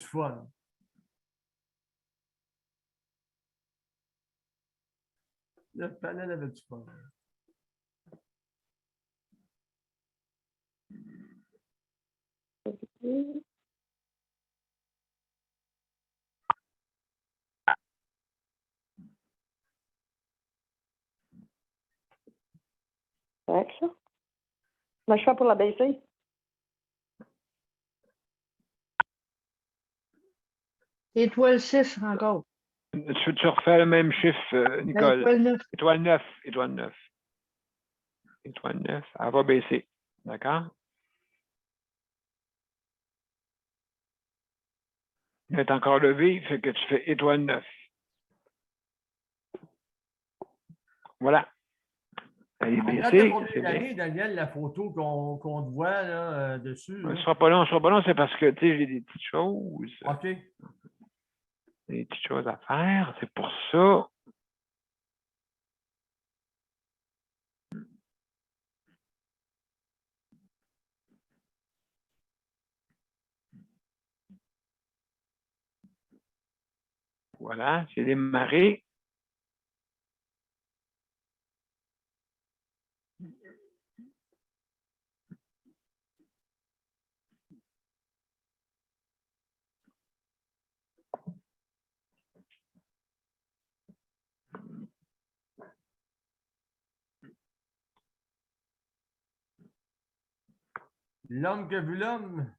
fun. Le panel avait du fun. Correct, ça? Comment je fais pour la baisser? Étoile 6 encore. Tu refais le même chiffre, Nicole. Étoile 9. Étoile 9. Étoile 9. Étoile 9. Elle va baisser. D'accord? Elle est encore levée, fait que tu fais étoile 9. Voilà. Elle est baissée. C'est bien. Regardez, Daniel, la photo qu'on te voit là, dessus. Ce ne sera pas long, c'est parce que, tu sais, j'ai des petites choses. OK. Des petites choses à faire. C'est pour ça. Voilà, j'ai démarré. L'homme qui a vu l'homme.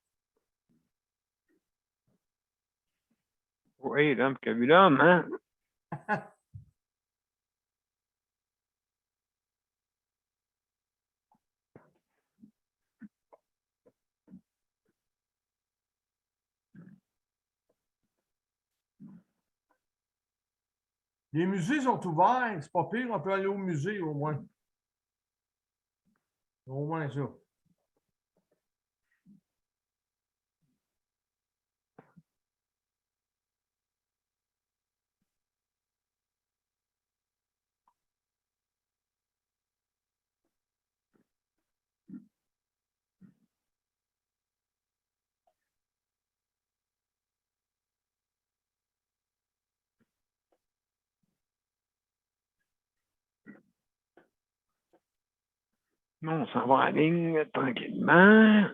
Oui, l'homme qui a vu l'homme, hein? Les musées sont ouverts. C'est pas pire, on peut aller au musée au moins. Au moins ça. Non, on s'en va en ligne tranquillement.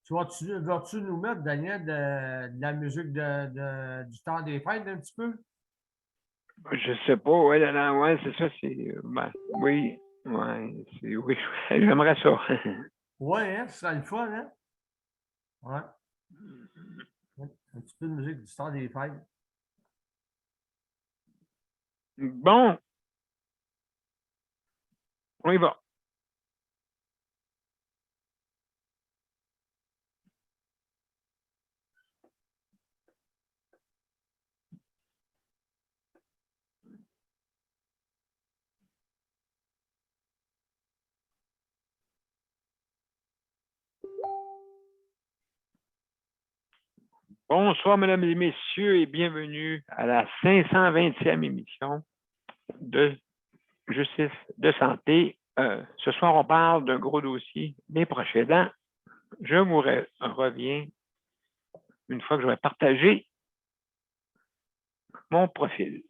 Vas-tu nous mettre, Daniel, de la musique du temps des fêtes un petit peu? Je sais pas, ouais, c'est ça, c'est. Ben, oui, ouais, c'est. Oui, j'aimerais ça. Ouais, hein, ce serait le fun, hein? Ouais. Un petit peu de musique du temps des fêtes. Bon, on y va. Bonsoir, mesdames et messieurs, et bienvenue à la 520e émission de Justice de santé. Ce soir, on parle d'un gros dossier, les proches aidants. Je vous reviens une fois que j'aurai partagé mon profil.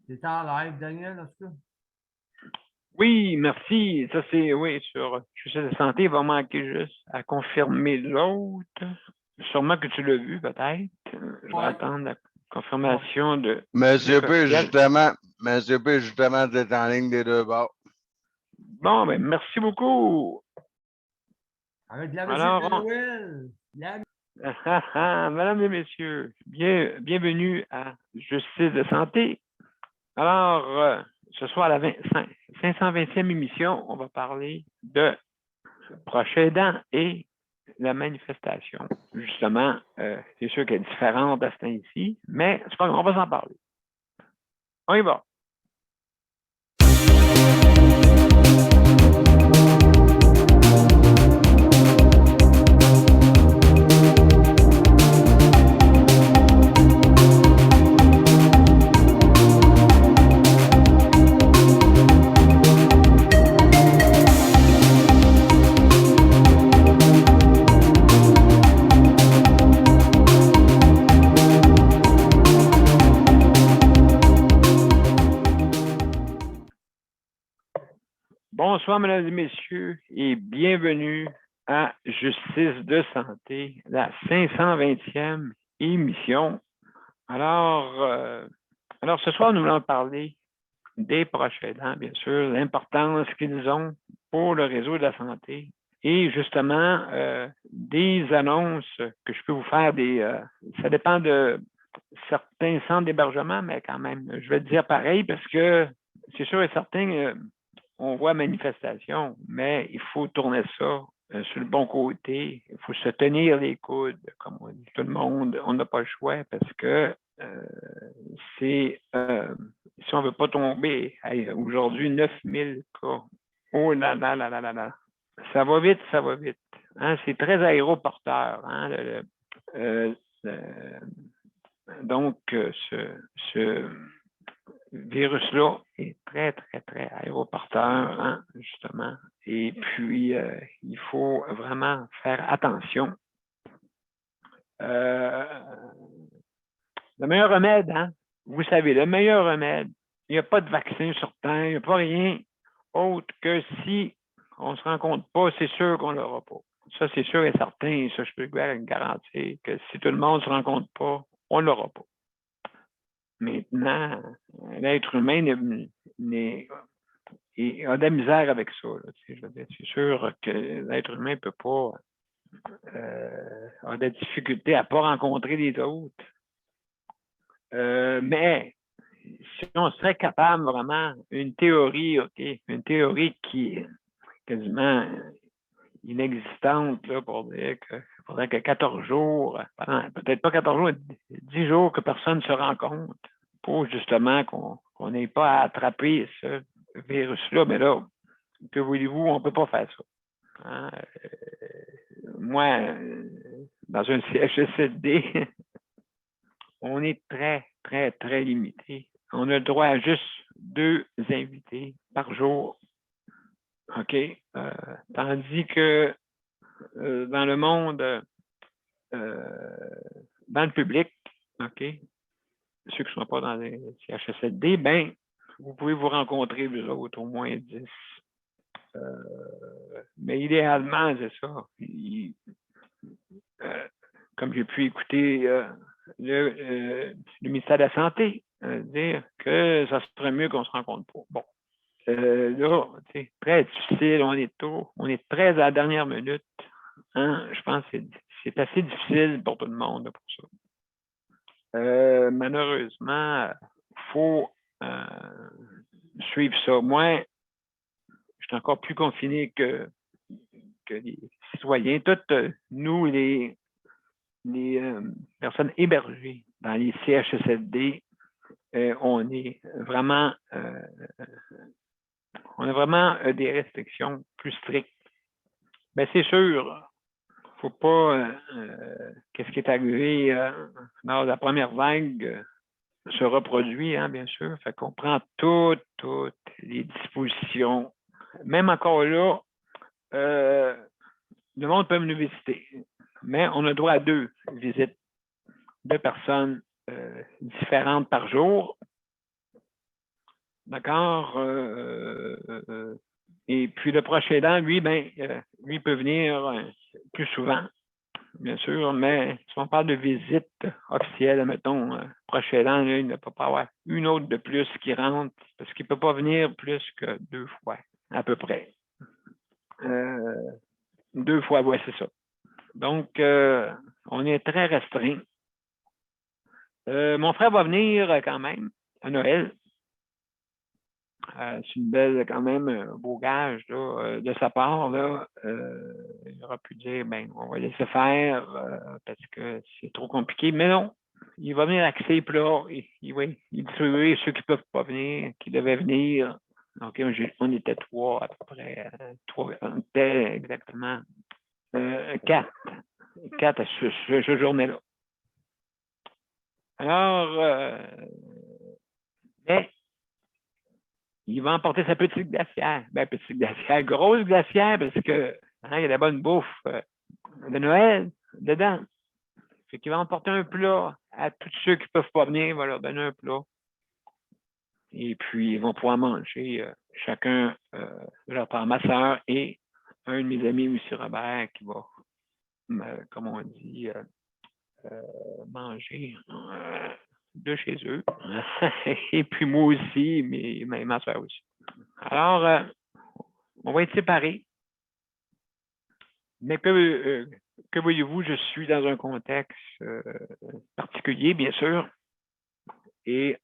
T'es en live, Daniel, en tout cas? Oui, merci. Ça, c'est, oui, sur Justice de santé, il va manquer juste à confirmer l'autre. Sûrement que tu l'as vu, peut-être. Je vais attendre la confirmation de. Monsieur P, justement, t'es en ligne des deux bords. Bon, ben, merci beaucoup. Avec de la musique Alors, de Noël. mesdames et messieurs, bienvenue à Justice de santé. Alors, ce soir, à la 520e émission, on va parler de proches aidants et la manifestation. Justement, c'est sûr qu'elle est différente à ce temps-ci, mais c'est pas grave, on va s'en parler. On y va. Bonsoir, mesdames et messieurs, et bienvenue à Justice de santé, la 520e émission. Alors, ce soir, nous voulons parler des proches aidants, bien sûr, l'importance qu'ils ont pour le réseau de la santé et justement des annonces que je peux vous faire. Ça dépend de certains centres d'hébergement, mais quand même, je vais te dire pareil parce que c'est sûr et certain, on voit manifestation, mais il faut tourner ça sur le bon côté. Il faut se tenir les coudes, comme on dit tout le monde. On n'a pas le choix parce que si on ne veut pas tomber, aujourd'hui, 9000 cas. Oh là là là là là là. Ça va vite, ça va vite. Hein? C'est très aéroporteur. Hein? Donc, ce virus-là est très, très, très aéroporteur, hein, justement. Et puis, il faut vraiment faire attention. Le meilleur remède, hein, vous savez, le meilleur remède, il n'y a pas de vaccin sur Terre, il n'y a pas rien autre que si on ne se rend compte pas, c'est sûr qu'on ne l'aura pas. Ça, c'est sûr et certain, ça, je peux garantir que si tout le monde ne se rend compte pas, on ne l'aura pas. Maintenant, l'être humain a de la misère avec ça. Là, je veux dire, c'est sûr que l'être humain ne peut pas a de la difficulté à ne pas rencontrer les autres. Mais si on serait capable vraiment, une théorie, OK, une théorie qui est quasiment inexistante là, pour dire qu'il faudrait que 14 jours, peut-être pas 14 jours, 10 jours que personne ne se rencontre pour justement qu'on n'ait pas à attraper ce virus-là. Mais là, que voulez-vous, on ne peut pas faire ça. Hein? Moi, dans un CHSLD, on est très, très, très limité. On a le droit à juste 2 invités par jour. OK? Tandis que dans le monde, dans le public, OK? Ceux qui ne sont pas dans les CHSLD, ben, vous pouvez vous rencontrer, vous autres, au moins 10. Mais idéalement, c'est ça. Comme j'ai pu écouter le ministère de la Santé dire que ça serait mieux qu'on se rencontre pas. Bon. Là, c'est très difficile, on est très à la dernière minute. Hein? Je pense que c'est assez difficile pour tout le monde pour ça. Malheureusement, il faut suivre ça. Moi, je suis encore plus confiné que les citoyens. Toutes nous, les personnes hébergées dans les CHSLD, on a vraiment des restrictions plus strictes. Bien, c'est sûr, il ne faut pas qu'est-ce qui est arrivé lors de la première vague se reproduit, hein, bien sûr. Fait qu'on prend toutes les dispositions. Même encore là, le monde peut nous visiter, mais on a droit à 2 visites, 2 personnes différentes par jour. D'accord? Et puis le proche aidant, lui, lui peut venir plus souvent, bien sûr, mais si on parle de visite officielle, mettons, proche aidant, là, il ne peut pas avoir une autre de plus qui rentre parce qu'il ne peut pas venir plus que 2 fois, à peu près. 2 fois, ouais, c'est ça. Donc, on est très restreint. Mon frère va venir quand même à Noël. c'est une belle, quand même, un beau gage là, de sa part. Là, il aurait pu dire, ben, on va laisser faire parce que c'est trop compliqué. Mais non, il va venir axer, puis là, il distribuer ceux qui ne peuvent pas venir, qui devaient venir. Donc, on était 3 à peu près. 3, on était exactement 4. 4 à ce journée-là. Alors, mais il va emporter sa petite glacière. Ben, petite glacière, grosse glacière, parce que il y a de la bonne bouffe de Noël dedans. Fait qu'il va emporter un plat à tous ceux qui ne peuvent pas venir, il va leur donner un plat. Et puis, ils vont pouvoir manger chacun de leur part. Ma soeur et un de mes amis, M. Robert, qui va, comme on dit, manger de chez eux. Et puis moi aussi, mais ma soeur aussi. Alors, on va être séparés. Mais que voyez-vous, je suis dans un contexte particulier, bien sûr. Et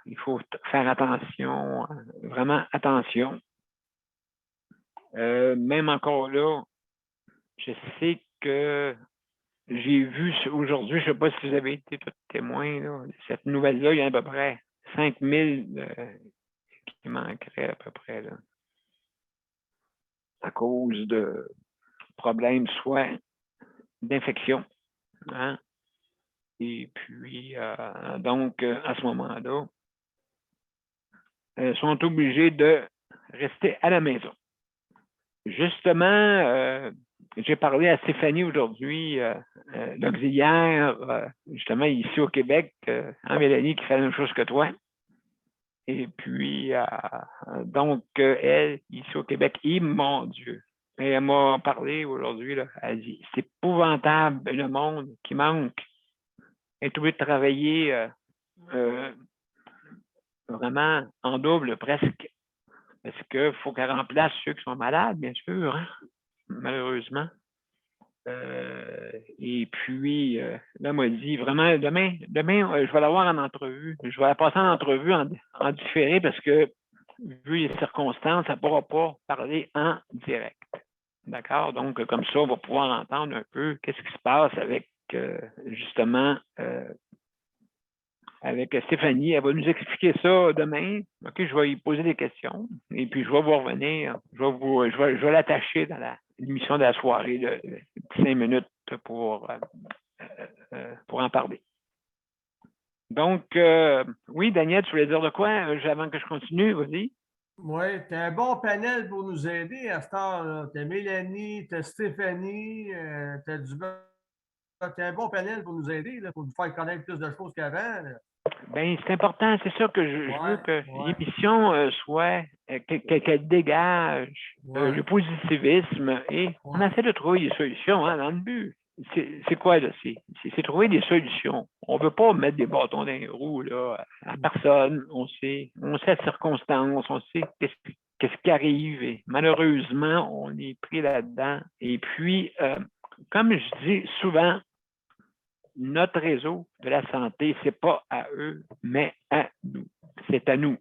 il faut faire attention, vraiment attention. Même encore là, je sais que j'ai vu aujourd'hui, je ne sais pas si vous avez été tout témoin, là, de cette nouvelle-là, il y a à peu près 5000 qui manqueraient à peu près là, à cause de problèmes soit d'infection. Hein? Et puis, donc, à ce moment-là, sont obligés de rester à la maison. Justement, j'ai parlé à Stéphanie aujourd'hui, l'auxiliaire, justement ici au Québec, Mélanie qui fait la même chose que toi. Et puis, donc, elle, ici au Québec, mon Dieu. Et elle m'a parlé aujourd'hui, là, elle dit, c'est épouvantable le monde qui manque. Elle est obligée de travailler vraiment en double presque. Parce qu'il faut qu'elle remplace ceux qui sont malades, bien sûr, hein, malheureusement. Et puis, là, elle m'a dit vraiment, demain, je vais l'avoir en entrevue. Je vais la passer en entrevue en différé parce que, vu les circonstances, elle ne pourra pas parler en direct. D'accord? Donc, comme ça, on va pouvoir entendre un peu qu'est-ce qui se passe avec, justement, avec Stéphanie. Elle va nous expliquer ça demain. OK, je vais lui poser des questions. Et puis, je vais vous revenir. Je vais l'attacher dans l'émission de la soirée de 5 minutes pour en parler. Donc, oui, Daniel, tu voulais dire de quoi avant que je continue? Vas-y. Oui, tu as un bon panel pour nous aider à cette heure-là. Tu as Mélanie, tu as Stéphanie, tu as un bon panel pour nous aider, là, pour nous faire connaître plus de choses qu'avant. Bien, c'est important. C'est ça que je veux que l'émission soit, qu'elle dégage le positivisme et on essaie de trouver des solutions dans le but. C'est quoi, là? C'est trouver des solutions. On ne veut pas mettre des bâtons dans les roues là, à personne. On sait les circonstances, on sait qu'est-ce qui arrive. Et malheureusement, on est pris là-dedans. Et puis, comme je dis souvent, notre réseau de la santé, ce n'est pas à eux, mais à nous. C'est à nous.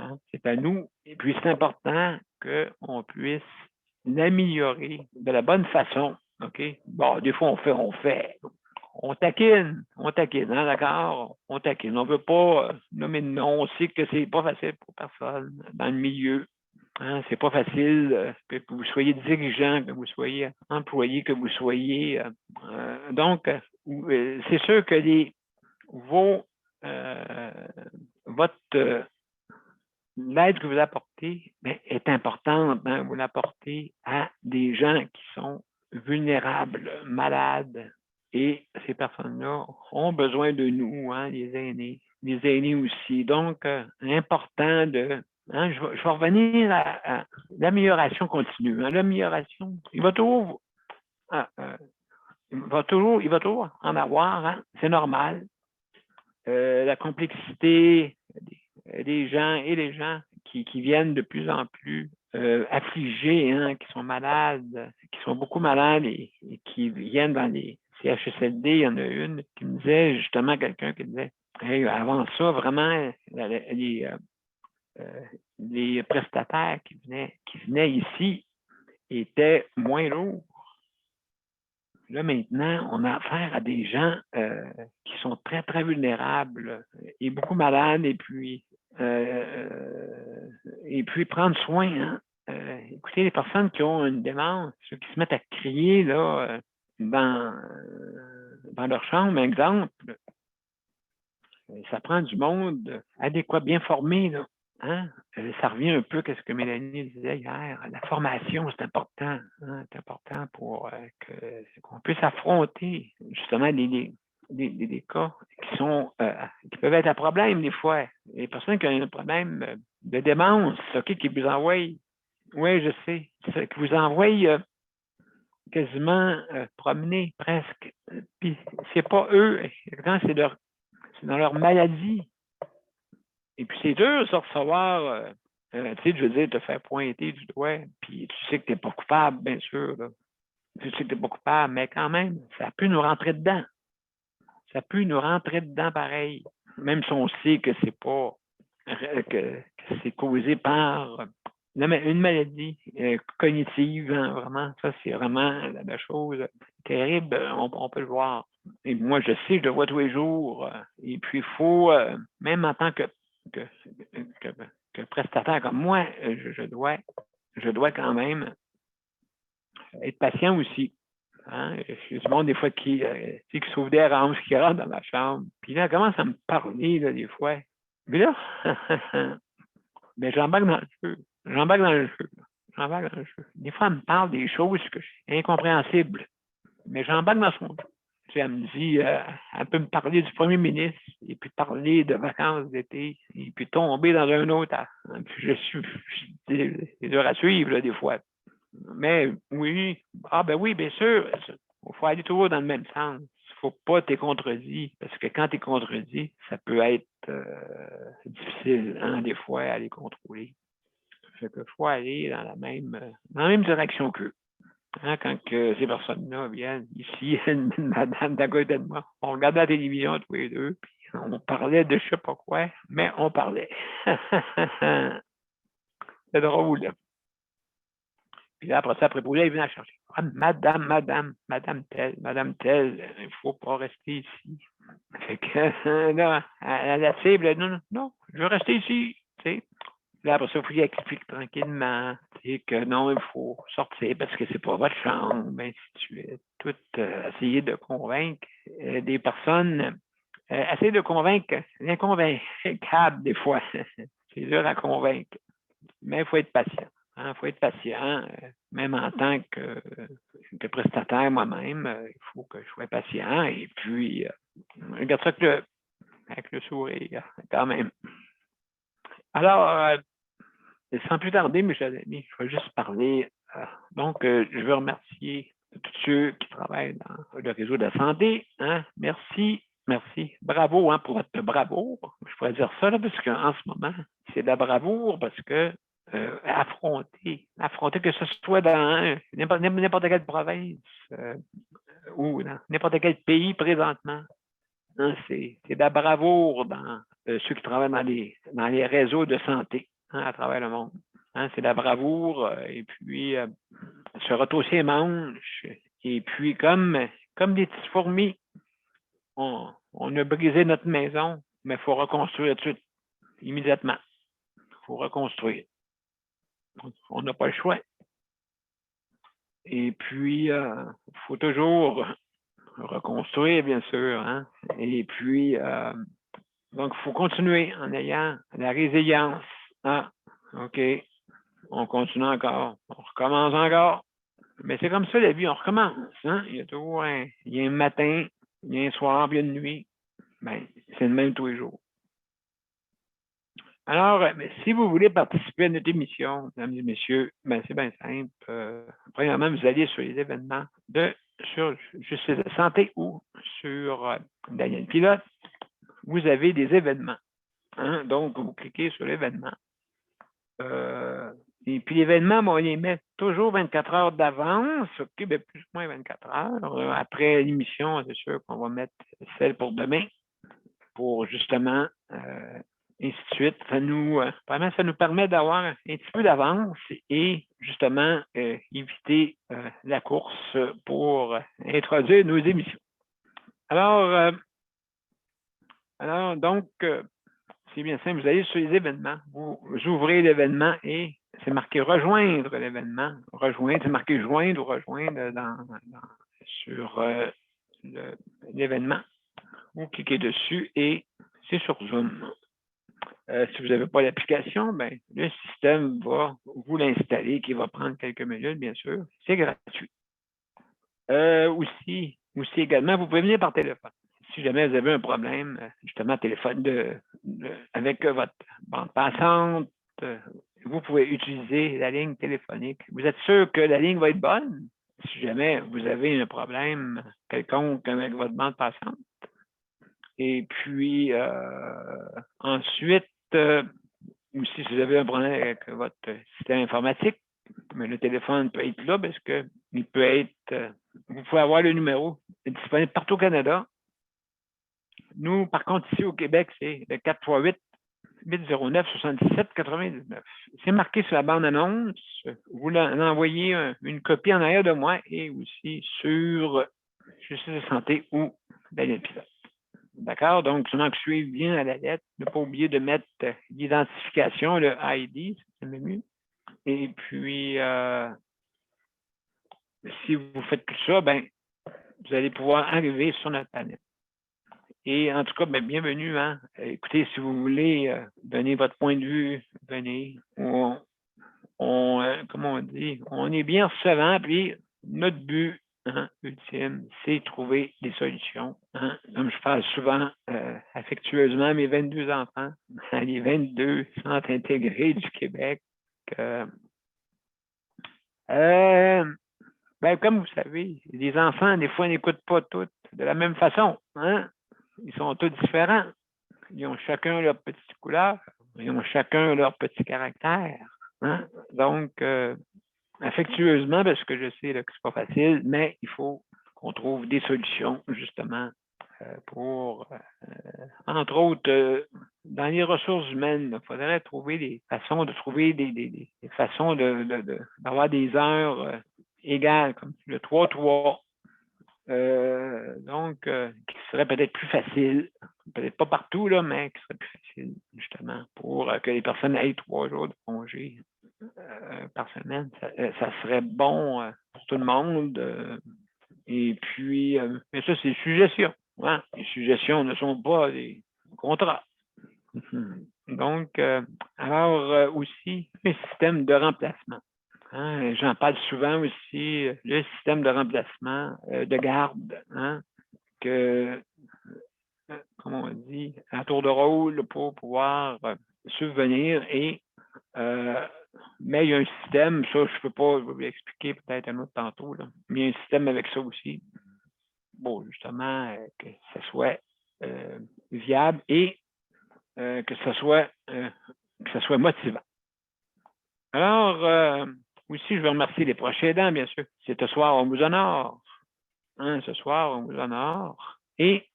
Hein? C'est à nous. Et puis, c'est important qu'on puisse l'améliorer de la bonne façon. OK? Bon, des fois, on taquine, hein, d'accord? On taquine. On ne veut pas nommer de nom. On sait que c'est pas facile pour personne dans le milieu. Hein, c'est pas facile que vous soyez dirigeant, que vous soyez employé, que vous soyez. Donc, c'est sûr que l'aide que vous apportez est importante. Hein, vous l'apportez à des gens qui sont vulnérables, malades. Et ces personnes-là ont besoin de nous, hein, les aînés aussi. Donc, important de... Hein, je vais revenir à l'amélioration continue. Hein, l'amélioration, il va toujours en avoir, hein, c'est normal. La complexité des gens et les gens qui viennent de plus en plus affligés, hein, qui sont malades, qui sont beaucoup malades et qui viennent dans les CHSLD. Il y en a une qui me disait, justement, quelqu'un qui disait, hey, avant ça, vraiment, les prestataires qui venaient ici étaient moins lourds. Là, maintenant, on a affaire à des gens qui sont très, très vulnérables et beaucoup malades, et puis prendre soin. Hein. Écoutez, les personnes qui ont une démence, ceux qui se mettent à crier là, dans leur chambre, exemple, ça prend du monde adéquat, bien formé. Là. Hein? Ça revient un peu à ce que Mélanie disait hier. La formation, c'est important. Hein? C'est important pour qu'on puisse affronter justement des cas qui peuvent être un problème des fois. Les personnes qui ont un problème de démence, OK, qui vous envoient, oui, je sais, qui vous envoient quasiment promener presque. Puis c'est pas eux, quand c'est dans leur maladie. Et puis c'est dur de recevoir, tu sais, je veux dire, te faire pointer du doigt, puis tu sais que tu n'es pas coupable, bien sûr. Là. Tu sais que tu n'es pas coupable, mais quand même, ça peut nous rentrer dedans. Ça peut nous rentrer dedans pareil. Même si on sait que c'est pas que c'est causé par une maladie cognitive, hein, vraiment. Ça, c'est vraiment la chose terrible. On peut le voir. Et moi, je sais, je le vois tous les jours. Et puis, il faut, même en tant que prestataire comme moi, je dois quand même être patient aussi. Hein? Il y a du monde, des fois, qui s'ouvre des ranges, qui rentre dans ma chambre. Puis là, elle commence à me parler, là, des fois. Mais là, ben, j'embarque dans le jeu. J'embarque dans le jeu. Des fois, elle me parle des choses que c'est incompréhensible. Mais j'embarque dans son jeu. Tu sais, elle me dit, elle peut me parler du premier ministre, et puis parler de vacances d'été, et puis tomber dans un autre. Puis c'est dur à suivre, là, des fois. Mais oui, ben oui, bien sûr. Il faut aller toujours dans le même sens. Il ne faut pas t'es contredit, parce que quand tu es contredit, ça peut être difficile, hein, des fois, à les contrôler. Fait qu'il faut aller dans la même direction qu'eux. Hein, quand ces personnes-là viennent ici, une madame d'à côté de moi, on regardait la télévision tous les deux, puis on parlait de je ne sais pas quoi, mais on parlait. C'est drôle. Puis là, après ça, après Poulet, il venait à chercher. Ah, madame telle, il ne faut pas rester ici. Fait que là, la cible, non, je veux rester ici. Tu sais. Là, après ça, il faut qu'il explique tranquillement que non, il faut sortir parce que c'est pas votre chambre, ainsi de suite. Tout essayer de convaincre des personnes, essayer de convaincre l'inconvaincable des fois. C'est dur à convaincre, mais il faut être patient. Il faut être patient, même en tant que prestataire moi-même, il faut que je sois patient et puis regarde ça avec le sourire quand même. Alors, sans plus tarder, mes chers amis, je vais juste parler. Donc, je veux remercier tous ceux qui travaillent dans le réseau de la santé. Hein. Merci. Bravo pour votre bravoure. Je pourrais dire ça, là, parce qu'en ce moment, c'est de la bravoure parce que affronter que ce soit dans n'importe quelle province ou dans n'importe quel pays présentement. Hein, c'est de la bravoure dans ceux qui travaillent dans les réseaux de santé, hein, à travers le monde. Hein, c'est de la bravoure et puis se retrousser les manches et puis comme des petites fourmis, on a brisé notre maison, mais il faut reconstruire tout de suite, immédiatement. Il faut reconstruire. On n'a pas le choix. Et puis, il faut toujours reconstruire, bien sûr. Hein? Et puis, donc, il faut continuer en ayant la résilience. Ah, OK, on continue encore. On recommence encore. Mais c'est comme ça, la vie, on recommence. Hein? Il y a toujours un matin, il y a un soir, puis il y a une nuit. Ben, c'est le même tous les jours. Alors, si vous voulez participer à notre émission, mesdames et messieurs, ben, c'est bien simple. Premièrement, vous allez sur les événements sur Justice de santé ou sur Daniel Pilote. Vous avez des événements. Hein? Donc, vous cliquez sur l'événement. Et puis, l'événement, on les met toujours 24 heures d'avance, OK, ben, plus ou moins 24 heures. Après l'émission, c'est sûr qu'on va mettre celle pour demain, pour justement ainsi de suite. Vraiment, ça nous permet d'avoir un petit peu d'avance et justement éviter la course pour introduire nos émissions. Alors donc, c'est bien simple. Vous allez sur les événements, vous ouvrez l'événement et c'est marqué rejoindre l'événement. Rejoindre, c'est marqué joindre ou rejoindre sur l'événement. Vous cliquez dessus et c'est sur Zoom. Si vous n'avez pas l'application, ben, le système va vous l'installer, qui va prendre quelques minutes, bien sûr. C'est gratuit. Aussi également, vous pouvez venir par téléphone. Si jamais vous avez un problème, justement, téléphone avec votre bande passante, vous pouvez utiliser la ligne téléphonique. Vous êtes sûr que la ligne va être bonne? Si jamais vous avez un problème quelconque avec votre bande passante. Et puis, ensuite, aussi, si vous avez un problème avec votre système informatique, mais le téléphone peut être là parce que il peut être, vous pouvez avoir le numéro disponible partout au Canada. Nous, par contre, ici au Québec, c'est le 438-809-77-99. C'est marqué sur la bande-annonce. Vous l'envoyez une copie en arrière de moi et aussi sur Justice de santé ou Daniel Pilote. D'accord? Donc, seulement que je suive bien à la lettre. Ne pas oublier de mettre l'identification, le ID, c'est le mieux. Et puis, si vous faites tout ça, ben, vous allez pouvoir arriver sur notre planète. Et en tout cas, ben, bienvenue. Hein? Écoutez, si vous voulez donner votre point de vue, venez. Comment on dit, on est bien recevant, puis notre but ultime, c'est trouver des solutions. Hein? Comme je parle souvent affectueusement à mes 22 enfants, les 22 centres intégrés du Québec. Ben, comme vous savez, les enfants, des fois, n'écoutent pas tous de la même façon. Hein? Ils sont tous différents. Ils ont chacun leur petite couleur. Ils ont chacun leur petit caractère. Hein? Donc, affectueusement, parce que je sais là, que c'est pas facile, mais il faut qu'on trouve des solutions, justement, pour, entre autres, dans les ressources humaines, il faudrait trouver des façons de trouver des façons d'avoir des heures égales, comme le 3-3. Donc, qui serait peut-être plus facile, peut-être pas partout, là, mais qui serait plus facile, justement, pour que les personnes aient 3 jours de congé par semaine. Ça serait bon pour tout le monde. Et puis, mais ça, c'est des suggestions. Hein? Les suggestions ne sont pas des contrats. Donc, alors aussi, un système de remplacement. Hein? J'en parle souvent aussi, le système de remplacement, de garde, hein? Que, comment on dit, à tour de rôle pour pouvoir subvenir et mais il y a un système, ça, je ne peux pas vous l'expliquer peut-être un autre tantôt, là, mais il y a un système avec ça aussi. Bon, justement, que ce soit viable et que ce soit motivant. Alors, aussi, je veux remercier les proches aidants, bien sûr. C'est ce soir, on vous honore. Hein, ce soir, on vous honore. Et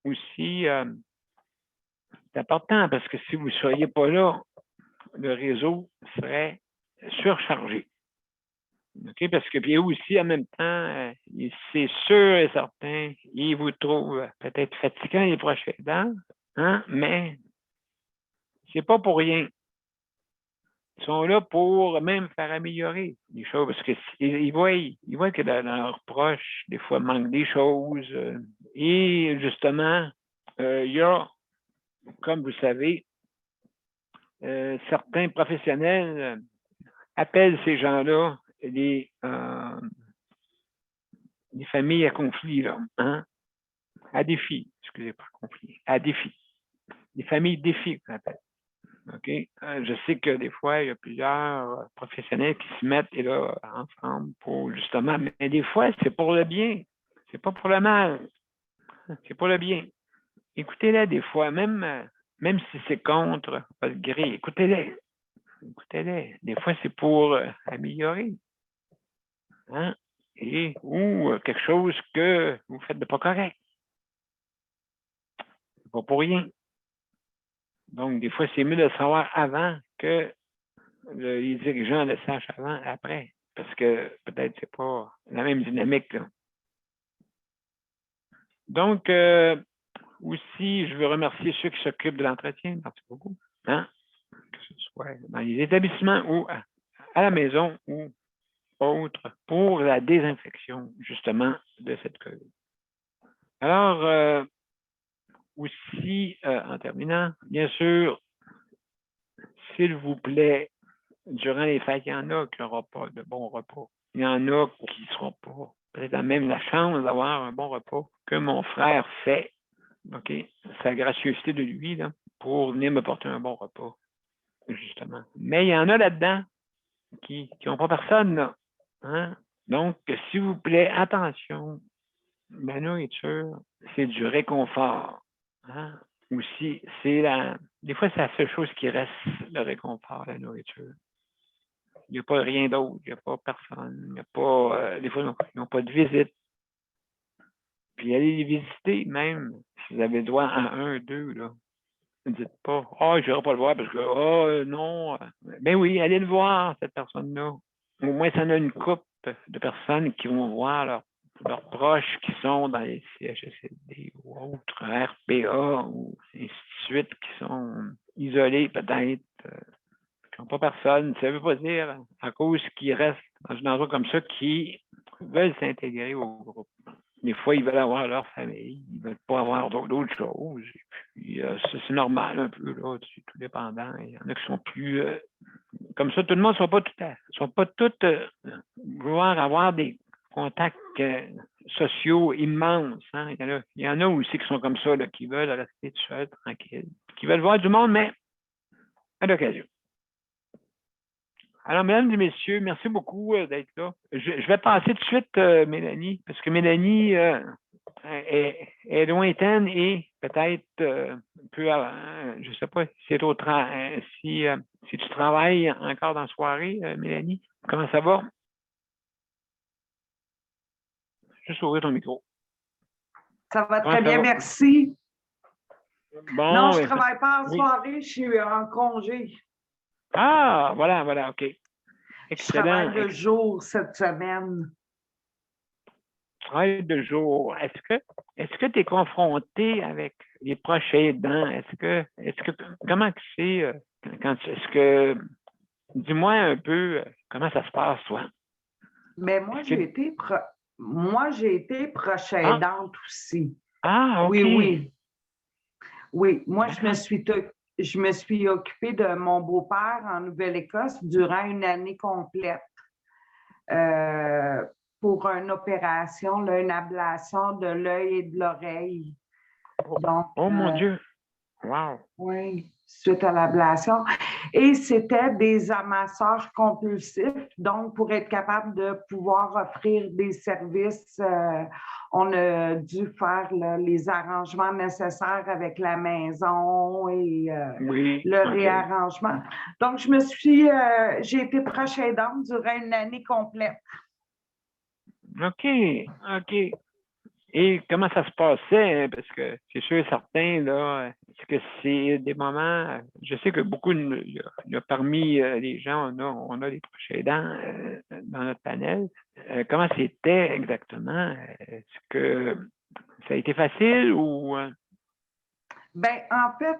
aussi, c'est important parce que si vous ne seriez pas là, le réseau serait surchargé. OK? Parce que puis aussi, en même temps, c'est sûr et certain, ils vous trouvent peut-être fatigants les proches aidants, hein? Mais c'est pas pour rien. Ils sont là pour même faire améliorer les choses parce qu'ils voient que leurs proches, des fois, manquent des choses. Et justement, il y a, comme vous savez, certains professionnels appellent ces gens-là les familles à conflit, là, hein? À défi, excusez, pas conflit, à défi. Les familles défis, qu'on appelle. OK? Je sais que des fois, il y a plusieurs professionnels qui se mettent là, ensemble pour justement, mais des fois, c'est pour le bien. C'est pas pour le mal. C'est pour le bien. Écoutez-les des fois, même si c'est contre votre gré, écoutez-les. Écoutez-les. Des fois, c'est pour améliorer. Hein? Ou quelque chose que vous faites de pas correct. pas pour rien. Donc, des fois, c'est mieux de le savoir avant que les dirigeants le sachent avant, après. Parce que peut-être c'est pas la même dynamique, là. Donc, aussi, je veux remercier ceux qui s'occupent de l'entretien. Merci beaucoup. Hein? Que ce soit dans les établissements ou à la maison ou autre pour la désinfection, justement, de cette COVID. Alors, aussi, en terminant, bien sûr, s'il vous plaît, durant les fêtes, il y en a qui n'auront pas de bon repas. Il y en a qui ne seront pas. Peut-être même la chance d'avoir un bon repas que mon frère fait. OK? Sa gracieuseté de lui, là, pour venir me porter un bon repas, justement. Mais il y en a là-dedans qui n'ont pas personne, là. Hein? Donc, s'il vous plaît, attention. La nourriture, c'est du réconfort. Hein? Aussi, des fois, c'est la seule chose qui reste, le réconfort, la nourriture. Il n'y a pas rien d'autre, il n'y a pas personne, il n'y a pas, des fois, ils n'ont pas de visite. Puis allez les visiter, même si vous avez droit à 1, 2, là. Ne dites pas, je n'irai pas le voir parce que, non. Ben oui, allez le voir, cette personne-là. Au moins, ça en a une couple de personnes qui vont voir leurs proches qui sont dans les CHSLD ou autres, RPA ou ainsi de suite, qui sont isolés peut-être, qui n'ont pas personne. Ça ne veut pas dire, à cause qu'ils restent dans un endroit comme ça, qui veulent s'intégrer au groupe. Des fois, ils veulent avoir leur famille, ils ne veulent pas avoir d'autres choses. Et puis, c'est normal un peu, là, c'est tout dépendant. Il y en a qui sont plus... comme ça, tout le monde ne sont pas tous vouloir avoir des contacts sociaux immenses. Hein? Il y en a aussi qui sont comme ça, là, qui veulent rester tout seuls, tranquilles, qui veulent voir du monde, mais à l'occasion. Alors, mesdames et messieurs, merci beaucoup d'être là. Je vais passer tout de suite, Mélanie, parce que Mélanie est lointaine et peut-être peu avant, je ne sais pas si c'est si tu travailles encore dans la soirée, Mélanie. Comment ça va? Juste ouvrir ton micro. Ça va très bien, merci. Bon, non, je ne travaille pas en soirée, je suis en congé. Ah, voilà, OK. Excellent. Je travaille de jour cette semaine. Travail de jour. Est-ce que tu es confronté avec les proches aidants? Comment c'est dis-moi un peu comment ça se passe, toi? Mais moi, j'ai été proche aidante aussi. Ah, OK. Oui, moi, je me suis occupée de mon beau-père en Nouvelle-Écosse durant une année complète pour une opération, là, une ablation de l'œil et de l'oreille. Donc, mon Dieu! Wow! Oui, suite à l'ablation. Et c'était des amasseurs compulsifs. Donc, pour être capable de pouvoir offrir des services, on a dû faire les arrangements nécessaires avec la maison et le réarrangement. Donc, j'ai été proche aidante durant une année complète. OK. Et comment ça se passait? Parce que c'est sûr et certain, là, est-ce que c'est des moments, je sais que beaucoup, parmi les gens, on a des proches aidants dans notre panel. Comment c'était exactement? Est-ce que ça a été facile ou... Bien, en fait,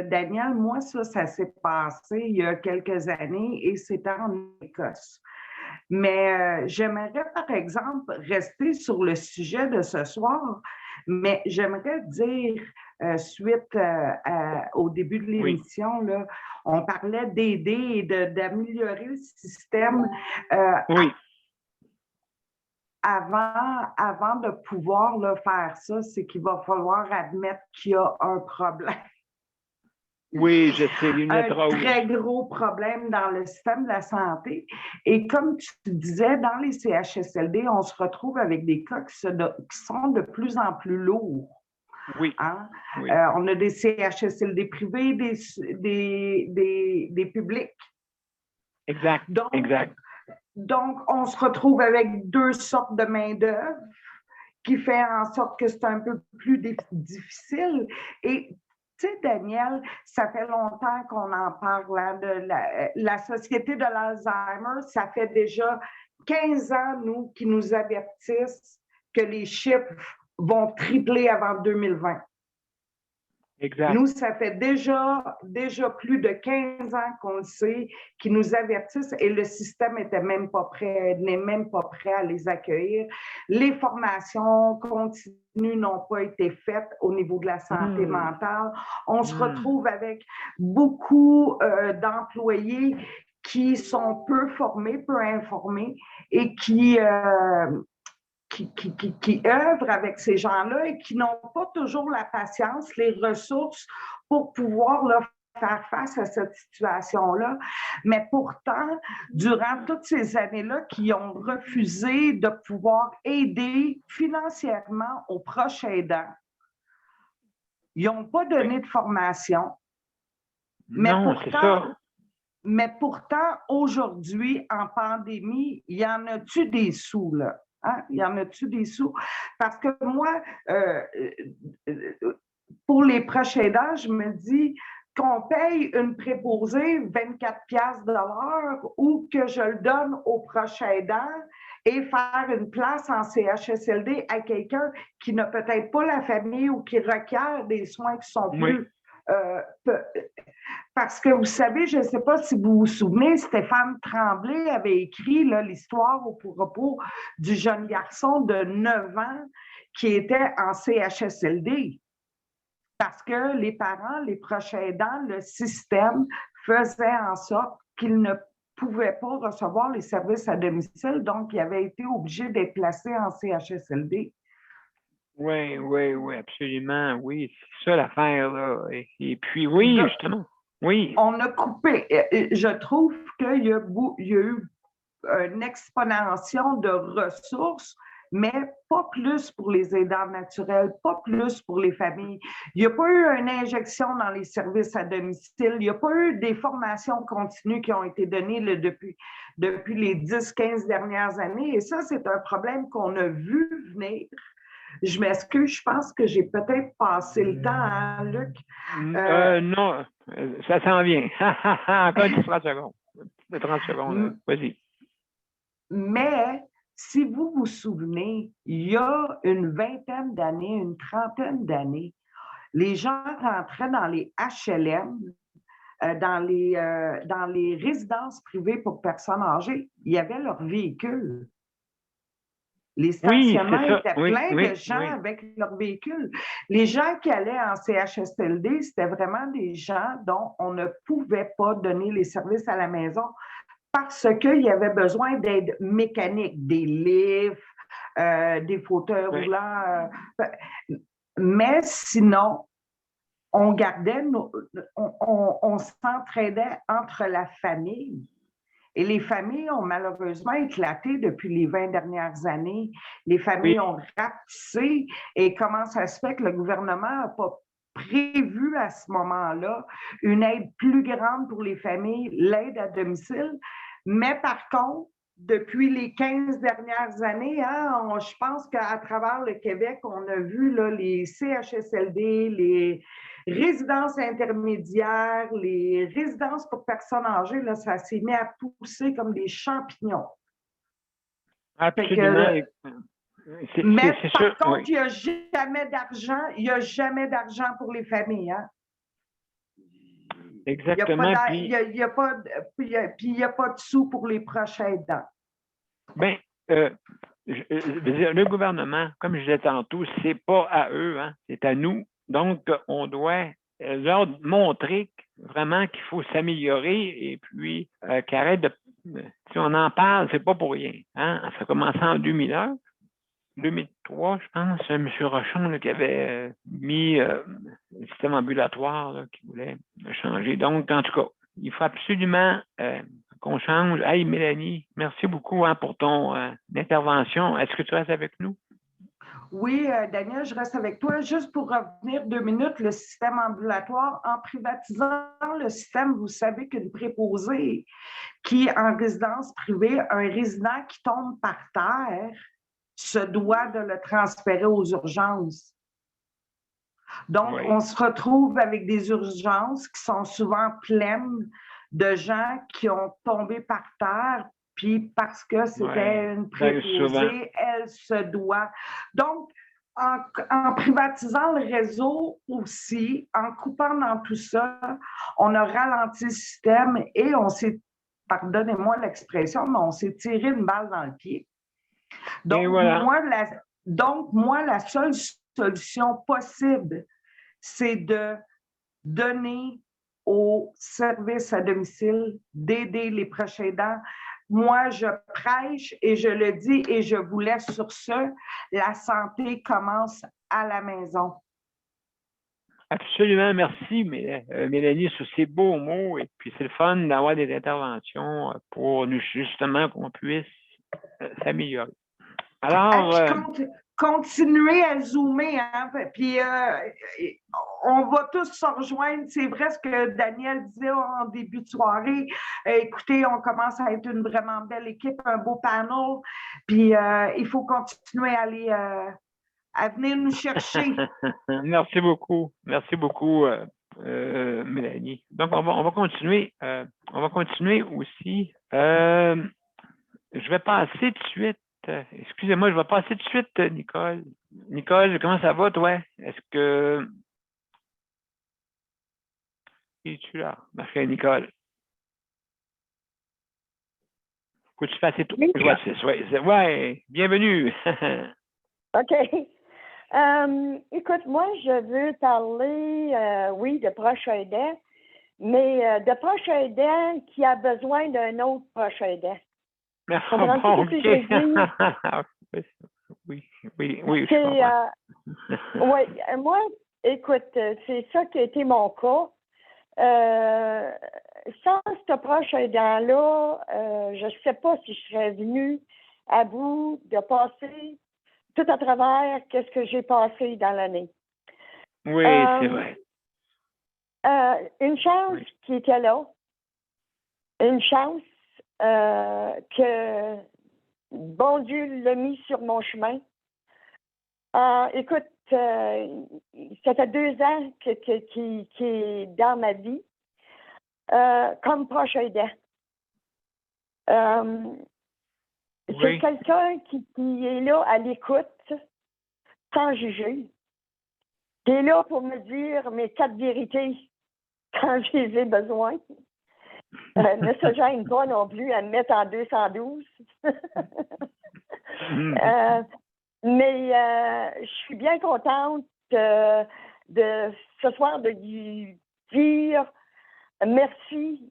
Daniel, moi, ça s'est passé il y a quelques années et c'était en Écosse. Mais j'aimerais, par exemple, rester sur le sujet de ce soir, mais j'aimerais dire, suite au début de l'émission, là, on parlait d'aider et d'améliorer le système avant de pouvoir faire ça, c'est qu'il va falloir admettre qu'il y a un problème. Oui, je sais, un très gros problème dans le système de la santé. Et comme tu disais, dans les CHSLD, on se retrouve avec des cas qui sont de plus en plus lourds. Oui. Hein? Oui. On a des CHSLD privés, des publics. Exact. Donc, on se retrouve avec deux sortes de main-d'œuvre qui fait en sorte que c'est un peu plus difficile. Et tu sais, Daniel, ça fait longtemps qu'on en parle, hein, de la Société de l'Alzheimer. Ça fait déjà 15 ans, nous, qui nous avertissent que les chiffres vont tripler avant 2020. Exact. Nous, ça fait déjà plus de 15 ans qu'on le sait, qui nous avertissent et le système n'est même pas prêt à les accueillir. Les formations continues n'ont pas été faites au niveau de la santé mentale. On se retrouve avec beaucoup d'employés qui sont peu formés, peu informés et qui œuvrent avec ces gens-là et qui n'ont pas toujours la patience, les ressources pour pouvoir là, faire face à cette situation-là. Mais pourtant, durant toutes ces années-là, qui ont refusé de pouvoir aider financièrement aux proches aidants, ils n'ont pas donné de formation. Non, c'est ça. Mais pourtant, aujourd'hui, en pandémie, il y en a-tu des sous, là? Hein? Il y en a-tu des sous? Parce que moi, pour les proches aidants, je me dis qu'on paye une préposée 24 $ de l'heure ou que je le donne aux proches aidants et faire une place en CHSLD à quelqu'un qui n'a peut-être pas la famille ou qui requiert des soins qui sont plus... Parce que vous savez, je ne sais pas si vous vous souvenez, Stéphane Tremblay avait écrit l'histoire au propos du jeune garçon de 9 ans qui était en CHSLD. Parce que les parents, les proches aidants, le système faisait en sorte qu'ils ne pouvaient pas recevoir les services à domicile, donc il avait été obligé d'être placé en CHSLD. Oui, absolument. Oui, c'est ça l'affaire, là. Et puis, oui, donc, justement. Oui. On a coupé. Je trouve qu'il y a eu une exponentielle de ressources, mais pas plus pour les aidants naturels, pas plus pour les familles. Il n'y a pas eu une injection dans les services à domicile. Il n'y a pas eu des formations continues qui ont été données là, depuis les 10-15 dernières années. Et ça, c'est un problème qu'on a vu venir. Je m'excuse, je pense que j'ai peut-être passé le temps, hein, Luc? Non, ça s'en vient. Encore 30 secondes. 30 secondes, vas-y. Mais, si vous vous souvenez, il y a une vingtaine d'années, une trentaine d'années, les gens rentraient dans les HLM, dans les résidences privées pour personnes âgées, il y avait leur véhicule. Les stationnements étaient pleins de gens avec leur véhicule. Les gens qui allaient en CHSLD, c'était vraiment des gens dont on ne pouvait pas donner les services à la maison parce qu'il y avait besoin d'aide mécanique, des lifts, des fauteuils roulants. Mais sinon, on gardait, on s'entraidait entre la famille. Et les familles ont malheureusement éclaté depuis les 20 dernières années. Les familles ont rapetissé. Et comment ça se fait que le gouvernement n'a pas prévu à ce moment-là une aide plus grande pour les familles, l'aide à domicile? Mais par contre, depuis les 15 dernières années, hein, je pense qu'à travers le Québec, on a vu là, les CHSLD, les résidences intermédiaires, les résidences pour personnes âgées, là, ça s'est mis à pousser comme des champignons. Absolument. Mais par contre, il n'y a jamais d'argent pour les familles. Hein? Exactement. Il n'y a pas de sous pour les proches aidants. Bien, le gouvernement, comme je disais tantôt, c'est pas à eux, hein, c'est à nous. Donc, on doit leur montrer vraiment qu'il faut s'améliorer et puis qu'arrête de... Si on en parle, c'est pas pour rien. Hein? Ça a commencé en 2001, 2003, je pense, M. Rochon là, qui avait mis le système ambulatoire là, qui voulait changer. Donc, en tout cas, il faut absolument qu'on change. Hey, Mélanie, merci beaucoup hein, pour ton intervention. Est-ce que tu restes avec nous? Oui, Daniel, je reste avec toi. Juste pour revenir 2 minutes, le système ambulatoire, en privatisant le système, vous savez qu'une préposée qui, en résidence privée, un résident qui tombe par terre, se doit de le transférer aux urgences. Donc, Oui. on se retrouve avec des urgences qui sont souvent pleines de gens qui ont tombé par terre, puis parce que c'était une préposée, elle se doit. Donc, en privatisant le réseau aussi, en coupant dans tout ça, on a ralenti le système et on s'est, pardonnez-moi l'expression, mais on s'est tiré une balle dans le pied. Donc, voilà. moi, la seule solution possible, c'est de donner aux services à domicile, d'aider les proches aidants. Moi, je prêche et je le dis et je vous laisse sur ce. La santé commence à la maison. Absolument, merci Mélanie sur ces beaux mots. Et puis c'est le fun d'avoir des interventions pour nous justement qu'on puisse s'améliorer. Alors, continuez à zoomer, hein? Puis on va tous se rejoindre. C'est vrai ce que Daniel disait en début de soirée. Écoutez, on commence à être une vraiment belle équipe, un beau panel. Puis il faut continuer à aller à venir nous chercher. Merci beaucoup. Merci beaucoup, Mélanie. Donc, on va continuer. On va continuer aussi. Je vais passer tout de suite. Excusez-moi, je vais passer tout de suite, Nicole. Nicole, comment ça va, toi? Est-ce que... Es-tu là? Ma chère Nicole. Faut que tu fasses tout. Oui. Ouais, bienvenue. OK. Écoute, moi, je veux parler, oui, de proche aidant, mais de proche aidant qui a besoin d'un autre proche aidant. Bon, OK. Oui, je comprends. Oui, moi, écoute, c'est ça qui a été mon cas. Sans ce proche aidant-là, je ne sais pas si je serais venue à bout de passer tout à travers qu'est-ce que j'ai passé dans l'année. Oui, c'est vrai. Une chance qui était là. Une chance que bon Dieu l'a mis sur mon chemin. Écoute, ça fait 2 ans qu'il est dans ma vie comme proche aidant. C'est quelqu'un qui est là à l'écoute, sans juger. Qui est là pour me dire mes 4 vérités quand je les ai besoin. Ne se gêne pas non plus à me mettre en 212. Mais je suis bien contente de ce soir de lui dire merci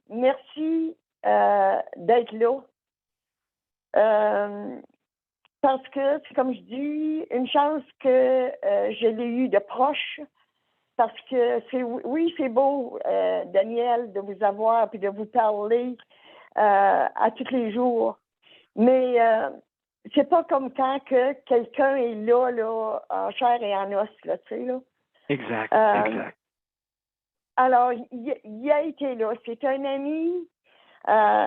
d'être là. Parce que, comme je dis, une chance que je l'ai eu de proche. Parce que c'est beau, Daniel, de vous avoir puis de vous parler à tous les jours. Mais c'est pas comme quand que quelqu'un est là, en chair et en os, là, tu sais, là. Exact. Alors, il a été là. C'est un ami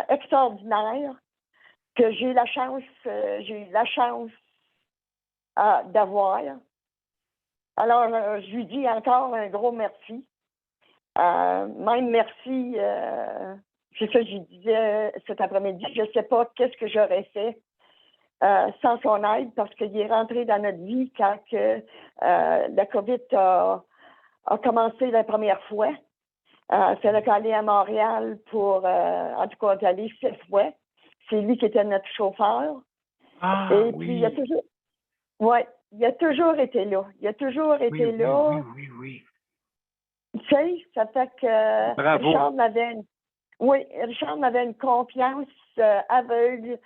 extraordinaire que j'ai eu la chance d'avoir. Alors, je lui dis encore un gros merci. Même merci, c'est ça que je disais cet après-midi, je ne sais pas qu'est-ce que j'aurais fait sans son aide parce qu'il est rentré dans notre vie quand la COVID a commencé la première fois. C'est là qu'elle est à Montréal pour, en tout cas, aller 7 fois. C'est lui qui était notre chauffeur. Et puis, il a toujours été là. Il a toujours été là. Oui. Tu sais, ça fait que Bravo. Richard m'avait une confiance aveugle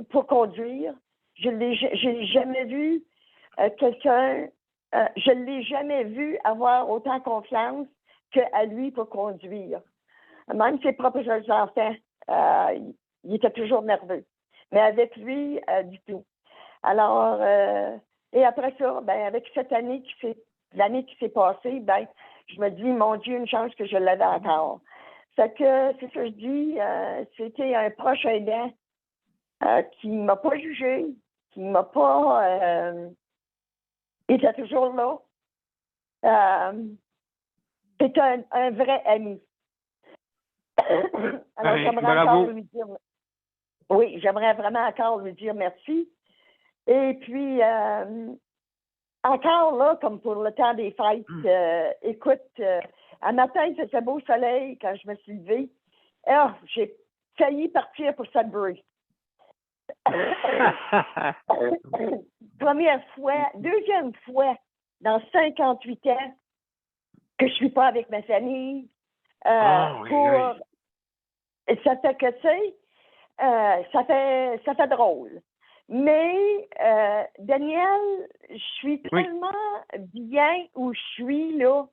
pour conduire. J'ai jamais vu quelqu'un, je ne l'ai jamais vu avoir autant confiance qu'à lui pour conduire. Même ses propres enfants, il était toujours nerveux. Mais avec lui, du tout. Alors, et après ça, avec cette année l'année qui s'est passée, je me dis, mon Dieu, une chance que je l'avais encore. C'est que, c'est ce que je dis, c'était un proche aidant qui ne m'a pas jugé, qui ne m'a pas... était toujours là. C'est un vrai ami. Alors, Ouais, j'aimerais bravo. encore lui dire... Oui, j'aimerais vraiment encore lui dire merci. Et puis, encore là, comme pour le temps des fêtes, écoute, à matin, il faisait beau soleil quand je me suis levée. Ah, j'ai failli partir pour Sudbury. Première fois, deuxième fois dans 58 ans que je ne suis pas avec ma famille. Oui. Et ça fait que, tu sais, ça fait drôle. Mais, Daniel, je suis tellement bien où je suis, là.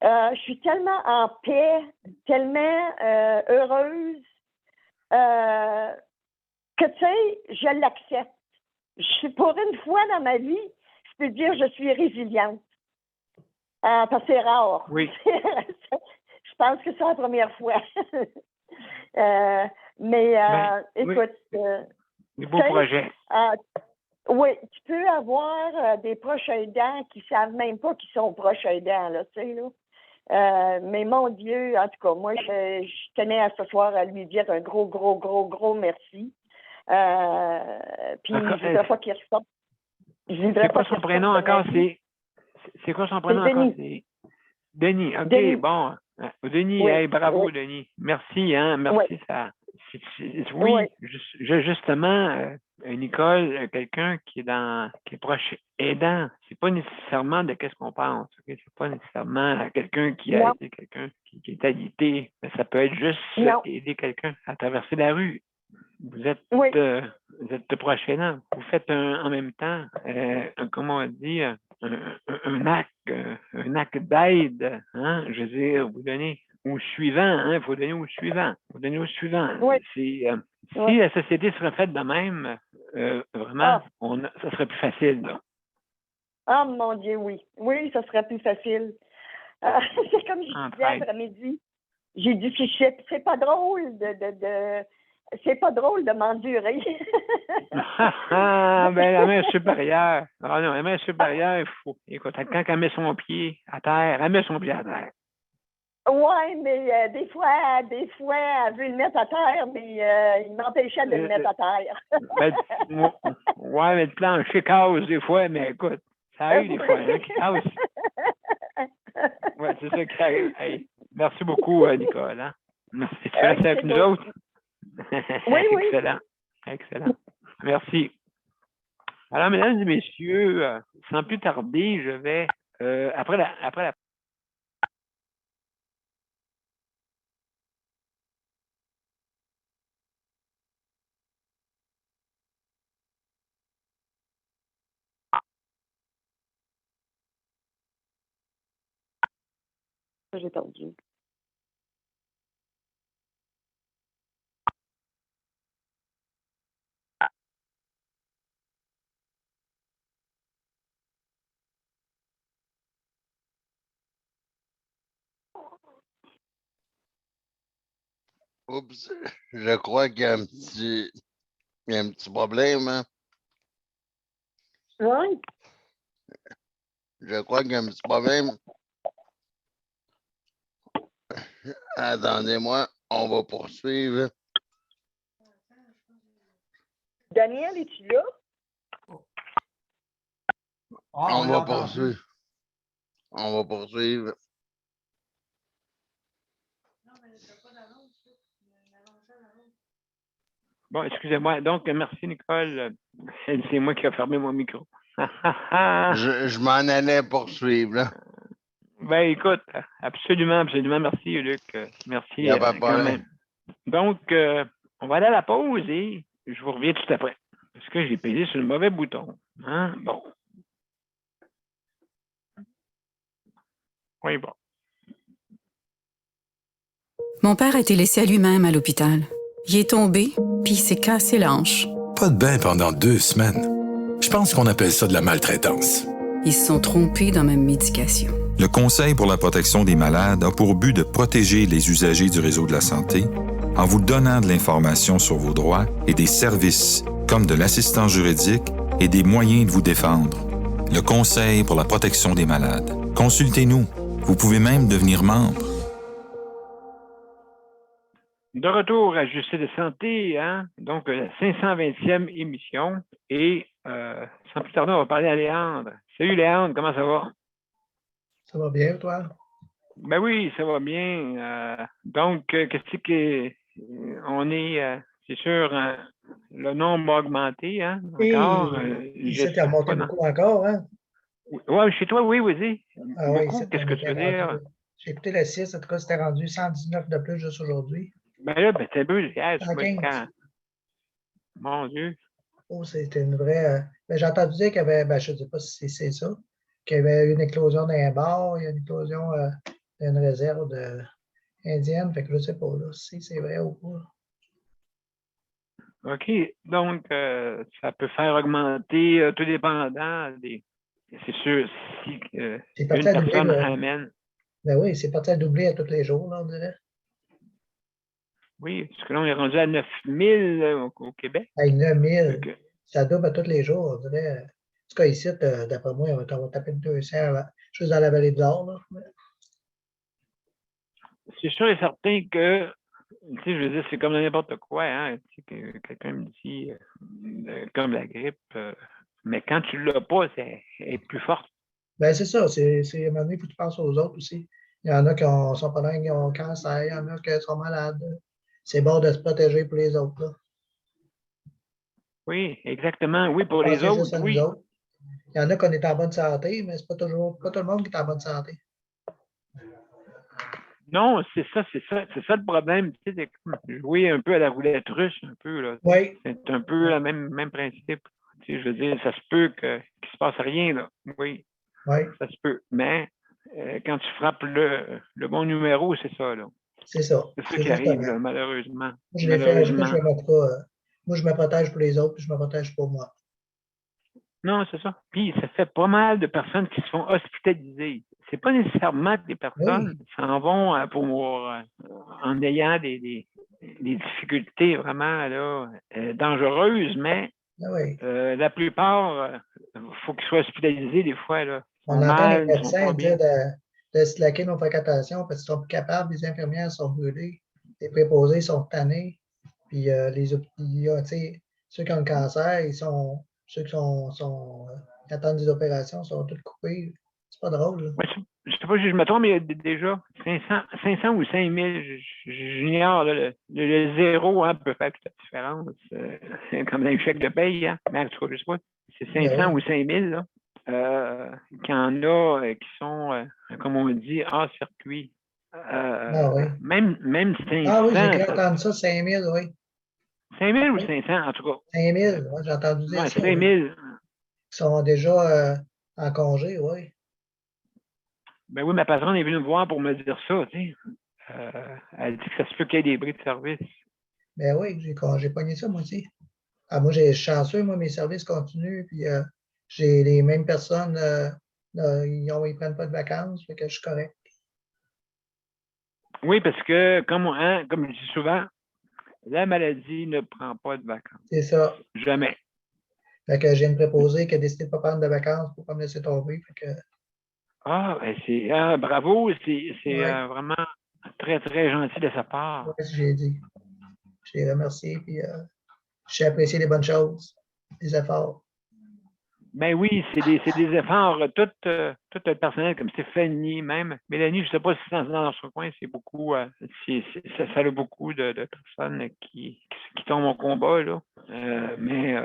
Je suis tellement en paix, tellement heureuse que, tu sais, je l'accepte. Pour une fois dans ma vie, je peux dire que je suis résiliente. Parce que c'est rare. Oui. Je pense que c'est la première fois. Écoute... Des beaux projets. Oui, tu peux avoir des proches aidants qui ne savent même pas qu'ils sont proches aidants, là, tu sais, là. Mais mon Dieu, en tout cas, moi, je tenais à ce soir à lui dire un gros merci. Puis, je ne voudrais pas qu'il ressorte. C'est quoi son prénom encore? C'est quoi son prénom encore? C'est Denis. OK, Denis. Bon. Denis, Oui, hey, bravo, oui. Denis. Merci, hein? Merci, ça. Oui. Justement, Nicole, quelqu'un qui est proche aidant, c'est pas nécessairement de qu'est-ce qu'on pense. Okay? C'est pas nécessairement quelqu'un qui a été quelqu'un qui est alité. Mais ça peut être juste aider quelqu'un à traverser la rue. Vous êtes proche aidant. Vous faites en même temps, comment on dit, un acte d'aide. Hein? Je veux dire, vous donnez au suivant, hein? Il faut donner au suivant. Oui. Si la société serait faite de même, vraiment, ça serait plus facile. Là. Ah, mon Dieu, oui. Oui, ça serait plus facile. C'est comme je disais après-midi. J'ai dit, c'est pas drôle c'est pas drôle de m'endurer. Ben, la main supérieure. Ah non, la main supérieure, il faut. Écoute, quand elle met son pied à terre, elle met son pied à terre. Oui, mais des fois, elle veut le mettre à terre, mais il m'empêchait de le mettre à terre. Mais le plancher casse des fois, mais écoute, ça arrive des fois, hein, qui casse. Oui, c'est ça qui arrive. Hey, merci beaucoup, Nicole. Hein? Merci. Tu restes avec nous autres? Oui. Excellent. Merci. Alors, mesdames et messieurs, sans plus tarder, je vais, après la J'ai perdu. Oups, je crois qu'il y a un petit problème. Hein? Oui. Je crois qu'il y a un petit problème. Attendez-moi, on va poursuivre. Daniel, es-tu là? On va poursuivre. Bon, excusez-moi. Donc, merci, Nicole. C'est moi qui ai fermé mon micro. Je m'en allais poursuivre. Là. Ben, écoute, absolument. Merci, Luc. Merci quand même. Donc, on va aller à la pause et je vous reviens tout après. Parce que j'ai pesé sur le mauvais bouton. Hein? Bon. Oui, bon. Mon père a été laissé à lui-même à l'hôpital. Il est tombé, puis il s'est cassé la hanche. Pas de bain pendant 2 semaines. Je pense qu'on appelle ça de la maltraitance. Ils se sont trompés dans ma médication. Le Conseil pour la protection des malades a pour but de protéger les usagers du réseau de la santé en vous donnant de l'information sur vos droits et des services comme de l'assistance juridique et des moyens de vous défendre. Le Conseil pour la protection des malades. Consultez-nous. Vous pouvez même devenir membre. De retour à Justice de santé, hein? Donc la 520e émission. Et sans plus tarder, on va parler à Léandre. Salut Léandre, comment ça va? Ça va bien, toi? Ben oui, ça va bien. Donc, qu'est-ce que on est, c'est sûr, le nombre a augmenté, hein? Encore. Ici, tu as monté beaucoup encore, hein? Oui, chez toi, oui, vas-y. Ah oui, Beaucoup, qu'est-ce que tu veux dire? J'ai écouté le 6, en tout cas, c'était rendu 119 de plus juste aujourd'hui. Ben là, ben c'est peu, hier, 115. Mon Dieu. Oh, c'était une vraie. Ben, j'ai entendu dire qu'il y avait, ben, je ne sais pas si c'est ça, qu'il y avait une éclosion d'un bar, il y a une éclosion d'une réserve indienne, fait que je ne sais pas là, si c'est vrai ou pas. OK. Donc, ça peut faire augmenter, tout dépendant des. C'est sûr, si une personne amène. Ben oui, c'est parti à doubler à tous les jours, là, on dirait. Oui, parce que là, on est rendu à 9000 au Québec. À 9000, ça double à tous les jours, on dirait. En tout cas, ici, d'après moi, on va taper de 200 juste dans la vallée de l'Or. C'est sûr et certain que, tu sais, je veux dire, c'est comme n'importe quoi, hein. Tu sais, que quelqu'un me dit, comme la grippe, mais quand tu ne l'as pas, c'est plus forte. Ben, c'est ça. C'est à un moment donné, il faut que tu penses aux autres aussi. Il y en a qui sont pas dingues, qui ont cancer, il y en a qui sont malades. C'est bon de se protéger pour les autres. Là. Oui, exactement. Oui, pour les autres, oui. Il y en a qui est en bonne santé, mais c'est pas tout le monde qui est en bonne santé. Non, c'est ça le problème. Tu sais, jouer un peu à la roulette russe, un peu, là. Oui. C'est un peu le même principe. Tu sais, je veux dire, ça se peut qu'il ne se passe rien, là. Oui. Oui. Ça se peut. Mais quand tu frappes le bon numéro, c'est ça, là. C'est ça. C'est ça qui arrive, là, malheureusement. Je l'ai fait, moi, je me protège pour les autres, puis je me protège pour moi. Non, c'est ça. Puis, ça fait pas mal de personnes qui se font hospitaliser. C'est pas nécessairement que des personnes s'en vont en ayant des difficultés vraiment là, dangereuses, mais la plupart, faut qu'ils soient hospitalisés des fois. Là. On entend les médecins dire de slacker nos fréquentations parce qu'ils sont plus capables, les infirmières sont brûlées, les préposés sont tannés, puis ceux qui ont le cancer, ceux qui attendent des opérations sont tous coupés. C'est pas drôle. Là. Ouais, je ne sais pas si je me trompe, mais il y a déjà 500 ou 5000, j'ignore, le zéro hein, peut faire toute la différence. Comme dans les chèques de paye, hein. Mais en tout cas, je ne sais pas, c'est 500 ou 5000, là. Qu'il y en a qui sont, comme on dit, hors circuit. Même 500. Ah oui, j'ai cru entendre ça, 5000, oui. 5000 ou 500, en tout cas? 5000, oui, j'ai entendu dire ça. 5000. Qui sont déjà en congé, oui. Ben oui, ma patronne est venue me voir pour me dire ça, tu sais. Elle dit que ça se peut qu'il y ait des bris de service. Ben oui, j'ai pogné ça, moi aussi. Ah, moi, j'ai chanceux, moi, mes services continuent, puis j'ai les mêmes personnes, ils ne prennent pas de vacances, fait que je suis correct. Oui, parce que, comme je dis souvent, la maladie ne prend pas de vacances. C'est ça. Jamais. Fait que j'ai une préposée qui a décidé de ne pas prendre de vacances pour ne pas me laisser tomber. Fait que... bravo, c'est vraiment très, très gentil de sa part. Oui, j'ai dit. Je l'ai remercié, puis j'ai apprécié les bonnes choses, les efforts. Ben oui, c'est des efforts. Tout le personnel, comme Stéphanie, même. Mélanie, je ne sais pas si c'est dans son coin, c'est beaucoup, ça a beaucoup de personnes qui tombent au combat, là. Mais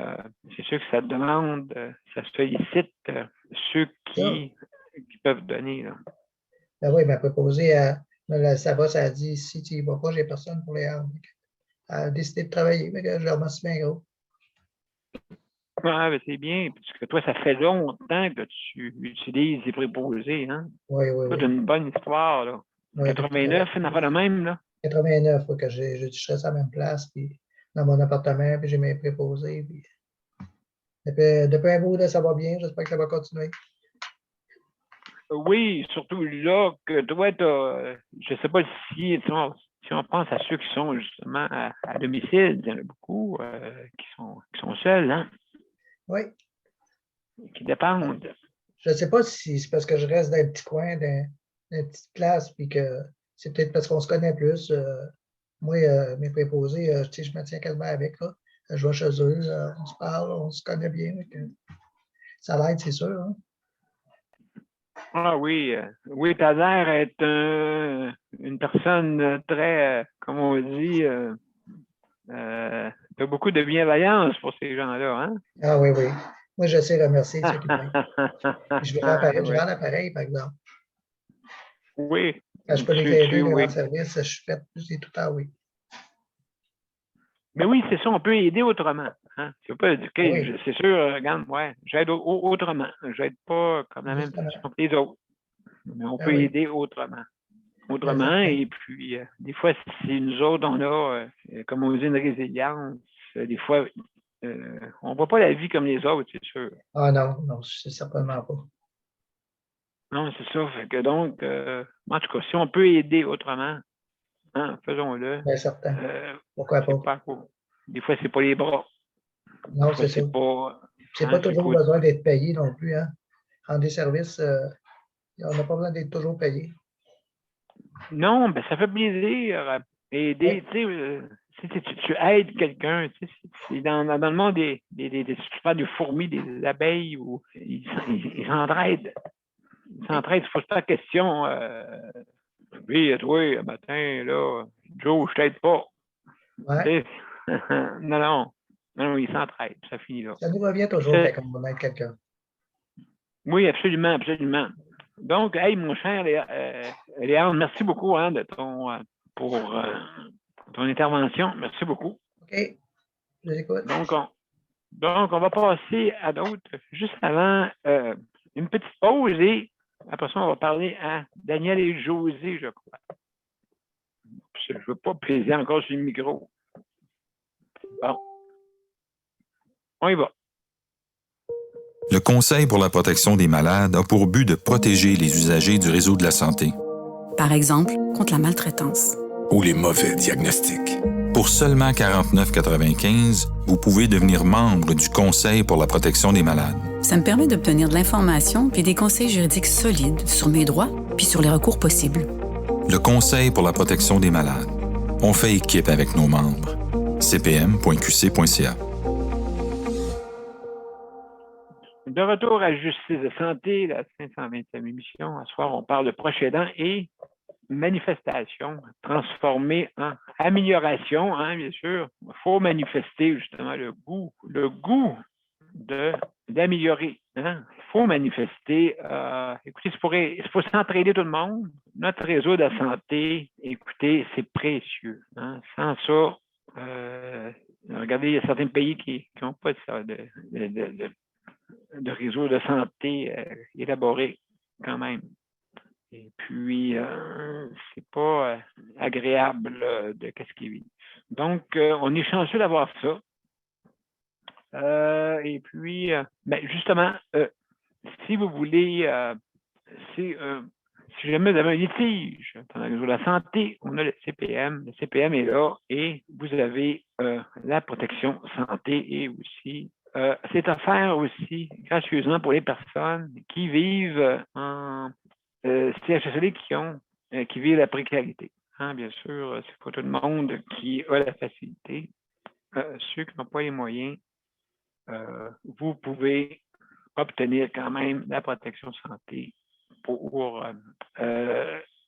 c'est sûr que ça demande, ça sollicite ceux qui peuvent donner. Là. Ben oui, elle m'a proposé, ça a dit, si tu n'y vas pas, j'ai personne pour les rendre. Elle a décidé de travailler, mais je remercie bien gros. Ah, ben c'est bien, parce que toi, ça fait longtemps que tu utilises les préposés, hein? Oui. C'est une bonne histoire, là. Oui, 89, ça n'a pas le même, là. 89, que je serais à la même place, puis dans mon appartement, puis j'ai mes préposés, puis depuis un bout, là, ça va bien, j'espère que ça va continuer. Oui, surtout là, que toi, je ne sais pas si si on pense à ceux qui sont justement à domicile, il y en a beaucoup qui sont seuls, hein, Oui. qui dépendent. Je ne sais pas si c'est parce que je reste dans un petit coin, dans une petite place, puis que c'est peut-être parce qu'on se connaît plus. Moi, mes préposés, je me tiens quasiment avec. Là. Je vais chez eux, on se parle, on se connaît bien. Ça l'aide, c'est sûr. Hein? Ah oui, oui, ta mère est une personne très, comme on dit, t'as beaucoup de bienveillance pour ces gens-là, hein? Ah oui, oui. Moi, je sais remercier ceux qui m'aident. Je Oui. rends l'appareil, par exemple. Oui. Quand je peux les aider, les oui. rendre service, je fais plus tout à oui. Mais oui, c'est ça, on peut aider autrement. Hein? Tu peux pas dire, OK, Oui. c'est sûr, regarde, ouais, j'aide autrement. J'aide pas comme la même Justement. façon que les autres. Mais on Ah peut oui. aider autrement. Exactement. Et puis, des fois, si nous autres, on a, comme on dit, une résilience, des fois, on ne voit pas la vie comme les autres, c'est sûr. Ah non, non, c'est certainement pas. Non, c'est ça. Fait que donc, en tout cas, si on peut aider autrement, hein, faisons-le. Bien certain. Pourquoi pas? Des fois, c'est pas les bras. Non, c'est ça. C'est pas. C'est pas toujours besoin d'être payé non plus. Hein? Rendre des services, on n'a pas besoin d'être toujours payé. Non, ben ça fait plaisir. Aider, tu sais, tu aides quelqu'un, tu sais, dans le monde tu parles des fourmis, des abeilles, où ils s'entraident. Ils s'entraident, il faut se faire question. Oui, toi, un matin, là, Joe, je t'aide pas. Ouais. Non, ils s'entraident, ça finit là. Ça nous revient toujours quand on aide quelqu'un. Oui, absolument, absolument. Donc, hey, mon cher Léandre, merci beaucoup hein, pour ton intervention. Merci beaucoup. OK. Je l'écoute. Donc, on va passer à d'autres. Juste avant, une petite pause et après ça, on va parler à Daniel et José, je crois. Je ne veux pas peser encore sur le micro. Bon. On y va. Le Conseil pour la protection des malades a pour but de protéger les usagers du réseau de la santé. Par exemple, contre la maltraitance. Ou les mauvais diagnostics. Pour seulement 49,95 $, vous pouvez devenir membre du Conseil pour la protection des malades. Ça me permet d'obtenir de l'information puis des conseils juridiques solides sur mes droits puis sur les recours possibles. Le Conseil pour la protection des malades. On fait équipe avec nos membres. cpm.qc.ca. De retour à Justice de santé, la 520e émission. Ce soir, on parle de proches aidants et manifestation transformée en amélioration, hein, bien sûr. Il faut manifester justement le goût d'améliorer. Hein. Il faut manifester. Écoutez, il faut s'entraider tout le monde. Notre réseau de santé, écoutez, c'est précieux. Hein. Sans ça, regardez, il y a certains pays qui n'ont pas de réseau de santé élaboré quand même. Et puis, c'est pas agréable de qu'est-ce qu'ils vivent. Donc, on est chanceux d'avoir ça. Et puis, justement, si vous voulez, si jamais vous avez un litige dans le réseau de la santé, on a le CPM. Le CPM est là et vous avez la protection santé et aussi c'est offert aussi gracieusement pour les personnes qui vivent en CHSLD qui vivent la précarité. Hein, bien sûr, c'est pas tout le monde qui a la facilité. Ceux qui n'ont pas les moyens, vous pouvez obtenir quand même la protection santé pour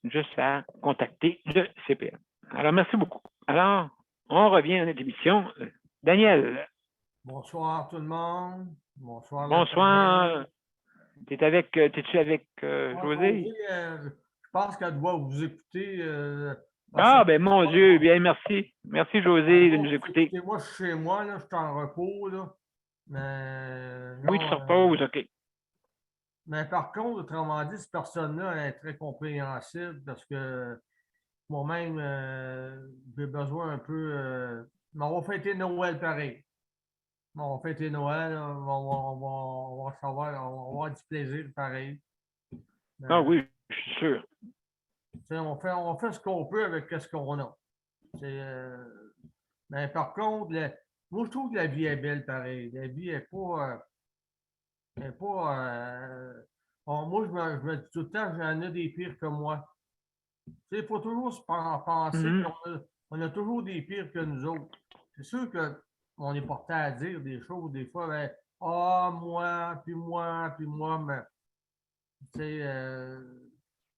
juste à contacter le CPM. Alors, merci beaucoup. Alors, on revient à notre émission. Daniel. Bonsoir tout le monde. Bonsoir. Bonsoir. T'es-tu avec José? Je pense qu'elle doit vous écouter. Mon Dieu, bien, merci. Merci, José, de nous écouter. Moi, je suis chez moi, là, je suis en repos. Là, mais, oui, tu te reposes, OK. Mais par contre, autrement dit, cette personne-là est très compréhensible parce que moi-même, j'ai besoin un peu. Mais on va fêter Noël pareil. On va fêter Noël, on va avoir du plaisir pareil. Oui, je suis sûr. On fait ce qu'on peut avec ce qu'on a. Mais par contre, moi, je trouve que la vie est belle pareil. La vie n'est pas. Moi, je me dis tout le temps, j'en ai des pires que moi. Il faut toujours se penser qu'on a toujours des pires que nous autres. C'est sûr qu'on est porté à dire des choses, des fois, ben, moi, puis moi, mais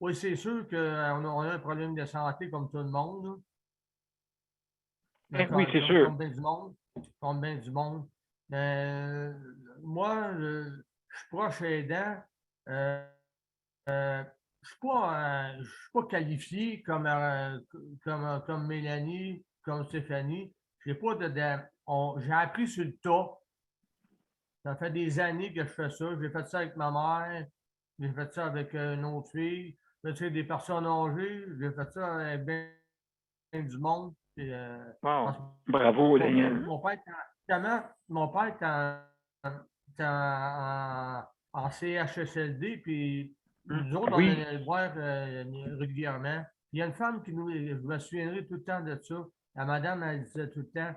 oui, c'est sûr qu'on a un problème de santé comme tout le monde. Là. Oui, c'est sûr. Comme bien du monde. Moi, je suis proche aidant. Je ne suis pas qualifié comme Mélanie, comme Stéphanie. J'ai pas j'ai appris sur le tas. Ça fait des années que je fais ça. J'ai fait ça avec ma mère. J'ai fait ça avec une autre fille. J'ai fait ça avec des personnes âgées. J'ai fait ça avec bien du monde. Wow. Bravo, Daniel. Mon père était en CHSLD, puis nous autres, on allait le voir régulièrement. Il y a une femme je me souviendrai tout le temps de ça. La madame, elle disait tout le temps,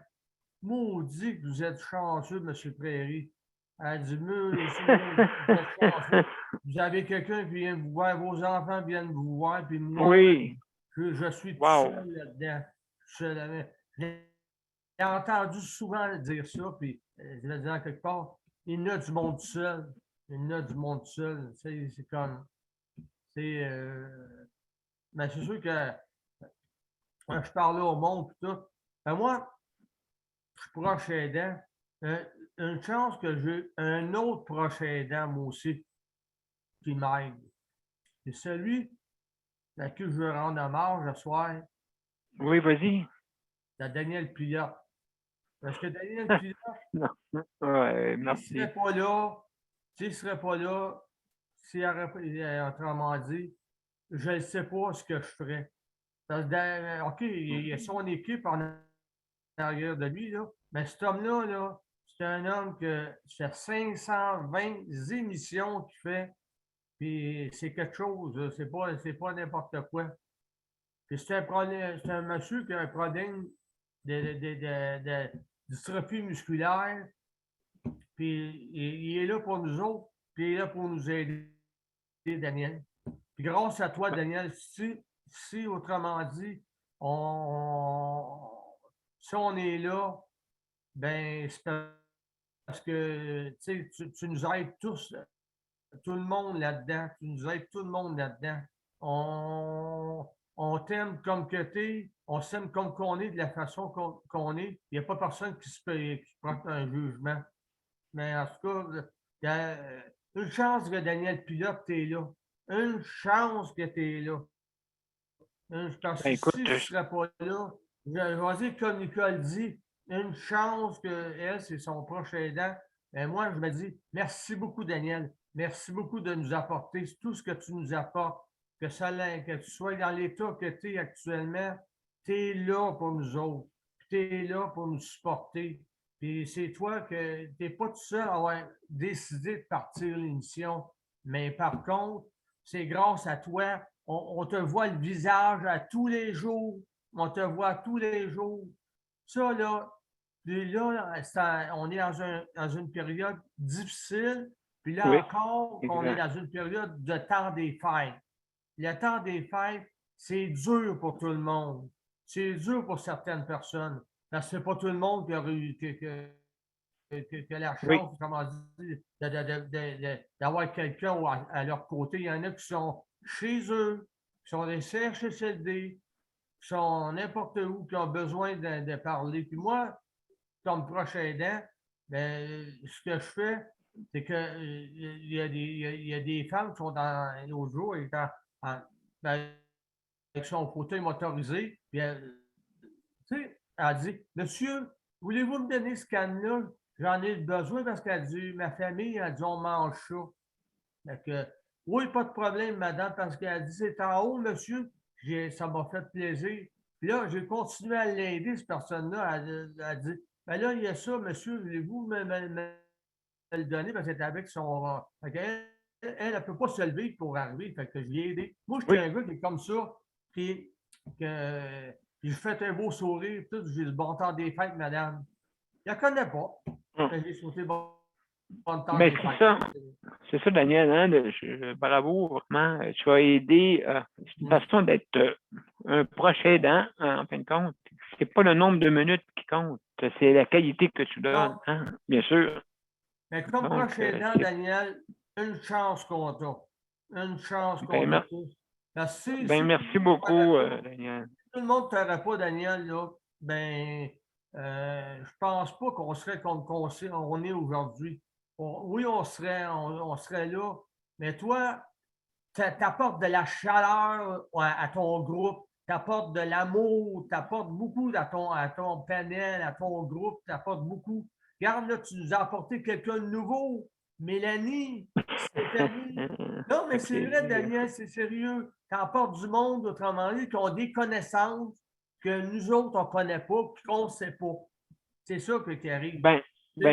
maudit que vous êtes chanceux, M. Prairie. Elle dit, monsieur, vous êtes chanceux. Vous avez quelqu'un qui vient vous voir, vos enfants viennent vous voir, puis moi, je suis tout seul là-dedans. J'ai entendu souvent dire ça, puis je vais dire quelque part, il y en a du monde seul. Il y en a du monde seul. C'est comme. Mais c'est sûr que quand je parlais au monde et tout, ben moi, je suis proche aidant. Une chance que j'ai un autre proche aidant, moi aussi, qui m'aide. C'est celui à qui je veux rendre hommage ce soir. Oui, vas-y. C'est Daniel Pilote. Parce que Daniel Pilote, merci. S'il ne serait pas là, s'il aurait, autrement dit, je ne sais pas ce que je ferais. Parce que, OK, il y a son équipe en arrière de lui, là, mais cet homme-là, c'est un homme que c'est 520 émissions qu'il fait, puis c'est quelque chose, c'est pas n'importe quoi. Puis c'est un monsieur qui a un problème de dystrophie musculaire, puis il est là pour nous autres, puis il est là pour nous aider, Daniel. Puis grâce à toi, Daniel, si autrement dit, si on est là, ben c'est parce que tu nous aides tous, tout le monde là-dedans. Tu nous aides tout le monde là-dedans. On t'aime comme que tu es, on s'aime comme qu'on est, de la façon qu'on est. Il n'y a pas personne qui prend un jugement. Mais en tout cas, il y a une chance que Daniel Pilote, tu es là. Une chance que tu es là. Parce que si tu ne serais pas là, je vais dire comme Nicole dit, une chance qu'elle, c'est son proche aidant. Et moi, je me dis, merci beaucoup, Daniel. Merci beaucoup de nous apporter tout ce que tu nous apportes. Que tu sois dans l'état que tu es actuellement, tu es là pour nous autres. Tu es là pour nous supporter. Puis c'est toi que tu n'es pas tout seul à avoir décidé de partir l'émission. Mais par contre, c'est grâce à toi. On te voit le visage à tous les jours. On te voit tous les jours. Ça, là, on est dans une période difficile. Puis là encore, on est dans une période de temps des fêtes. Le temps des fêtes, c'est dur pour tout le monde. C'est dur pour certaines personnes. Parce que ce n'est pas tout le monde qui a la chance, comment dire, d'avoir quelqu'un à leur côté. Il y en a qui sont chez eux, qui sont des CHSLD, qui sont n'importe où, qui ont besoin de parler. Puis moi, comme proche aidant, ce que je fais, c'est qu'il y a des femmes qui sont dans l'autre jour, avec son fauteuil motorisé, puis elle dit, monsieur, voulez-vous me donner ce canne-là? J'en ai besoin parce qu'elle dit, ma famille a dit, on mange ça. Donc, oui, pas de problème, madame, parce qu'elle dit, c'est en haut, monsieur. Ça m'a fait plaisir. Puis là, j'ai continué à l'aider, cette personne-là. Elle a dit, ben là, il y a ça, monsieur, voulez-vous me le donner? Parce qu'elle était avec son. Elle ne peut pas se lever pour arriver. Fait que je l'ai aidé. Moi, je suis un gars qui est comme ça. Puis Puis je fais un beau sourire, tout, j'ai le bon temps des fêtes, madame. Je ne la connais pas. Mais j'ai souhaité bon temps Ben, des c'est fêtes. ça. C'est ça, Daniel, hein, bravo, vraiment. Tu as aidé. C'est une façon d'être un proche aidant, en fin de compte. C'est pas le nombre de minutes qui compte, c'est la qualité que tu donnes, Non. hein, bien sûr. Mais comme Donc, proche aidant, c'est- Daniel, une chance qu'on a. Une chance qu'on Ben, a mer- tous. Parce que ben, si merci tout le monde beaucoup, t'aurait pas- Daniel. tout le monde ne t'aurait pas, Daniel, là, ben, je pense pas qu'on serait comme on est aujourd'hui. Oui, on serait là, mais toi, tu apportes de la chaleur à ton groupe, tu apportes de l'amour, tu apportes beaucoup à ton panel, à ton groupe, tu apportes beaucoup. Regarde, là, tu nous as apporté quelqu'un de nouveau. Mélanie, Stéphanie. Non, mais Ça c'est fait vrai, plaisir. Daniel, c'est sérieux. Tu apportes du monde, autrement dit, qui ont des connaissances que nous autres, on ne connaît pas et qu'on ne sait pas. C'est ça qui arrive. Ben,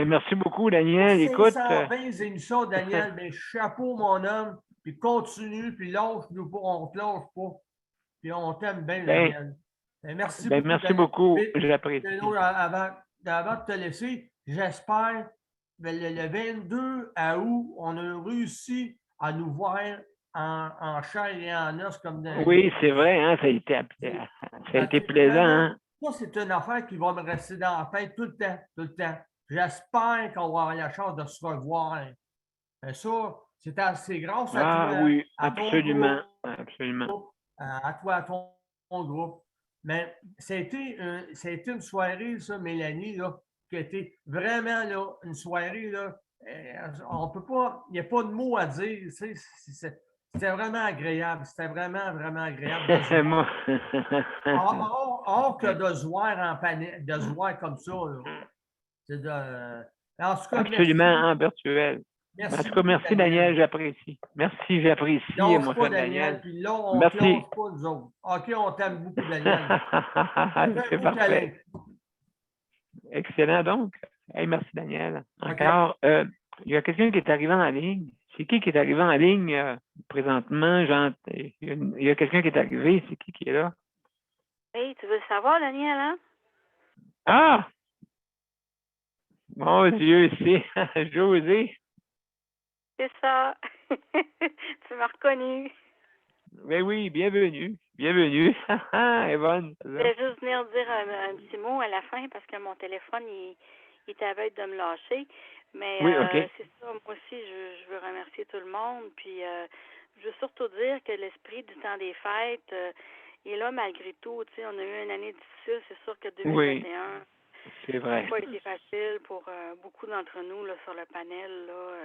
merci beaucoup, Pour Daniel. Écoute, 520 émissions, Daniel, ben, chapeau, mon homme, puis continue, puis lâche-nous pas, on ne te lâche pas. Puis on t'aime bien, ben, Daniel. Ben, merci ben, beaucoup, merci Daniel. beaucoup. Puis, J'apprécie. avant de te laisser, j'espère que le 22 août, on a réussi à nous voir en chair et en os comme dans Oui, c'est vrai, hein, ça a été plaisant, hein. Ça, c'est une affaire qui va me rester dans la tête tout le temps, tout le temps. J'espère qu'on va avoir la chance de se revoir. Mais ça, c'est grâce à Ah toi, oui, à ton absolument, groupe, absolument. à toi, à ton groupe. Mais ça a été une soirée, ça, Mélanie, là, qui a été vraiment là, une soirée, là, on peut pas, il n'y a pas de mots à dire. C'était vraiment agréable. C'était vraiment, vraiment agréable de se voir. Or que de se voir en panel, de se voir comme ça. Là. C'est en tout cas, Absolument, merci. en virtuel. Merci En tout cas, beaucoup, merci, Daniel, j'apprécie. Merci, j'apprécie, lâche mon pas, cher Daniel, Daniel. puis là, on ne Merci. te lâche pas, nous autres. OK, on t'aime beaucoup, Daniel. C'est parfait. Excellent, donc. Hey, merci, Daniel. Encore, il y a quelqu'un qui est arrivé en ligne. C'est qui est arrivé en ligne présentement? Il y a quelqu'un qui est arrivé. C'est qui est là? Hey, tu veux le savoir, Daniel, hein? Ah! Mon Dieu, c'est José. C'est ça. Tu m'as reconnu. Ben oui, bienvenue. Bienvenue. Yvonne. Je voulais juste venir dire un petit mot à la fin parce que mon téléphone, il était à veille de me lâcher. Mais oui, OK. c'est ça, moi aussi, je veux remercier tout le monde. Puis je veux surtout dire que l'esprit du temps des fêtes est là malgré tout. Tu sais, on a eu une année difficile. C'est sûr que 2021, oui, c'est vrai. Ça n'a pas été facile pour beaucoup d'entre nous là, sur le panel. Là,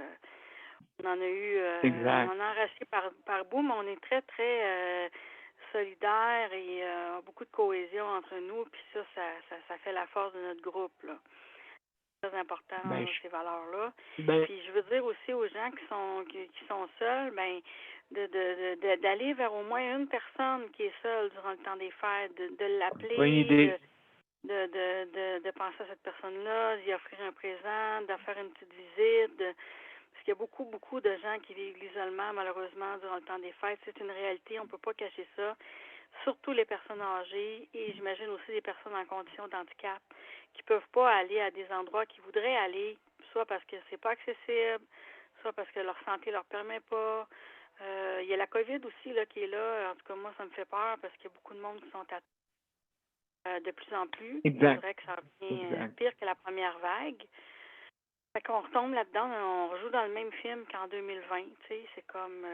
on en a eu, exact. on en a arraché par bout, mais on est très, très solidaires et beaucoup de cohésion entre nous. Puis ça fait la force de notre groupe. Là. C'est très important, ces valeurs-là. Puis je veux dire aussi aux gens qui sont seuls, ben d'aller vers au moins une personne qui est seule durant le temps des fêtes, de l'appeler. Bonne idée. De penser à cette personne-là, d'y offrir un présent, d'en faire une petite visite, parce qu'il y a beaucoup, beaucoup de gens qui vivent l'isolement, malheureusement, durant le temps des fêtes. C'est une réalité, on ne peut pas cacher ça. Surtout les personnes âgées et j'imagine aussi les personnes en condition d'handicap qui ne peuvent pas aller à des endroits qu'ils voudraient aller, soit parce que c'est pas accessible, soit parce que leur santé ne leur permet pas. Il y a la COVID aussi là, qui est là. En tout cas, moi, ça me fait peur parce qu'il y a beaucoup de monde qui sont atteints. De plus en plus. Exact. C'est vrai que ça revient pire que la première vague. Fait qu'on retombe là-dedans, on rejoue dans le même film qu'en 2020. Tu sais, c'est comme...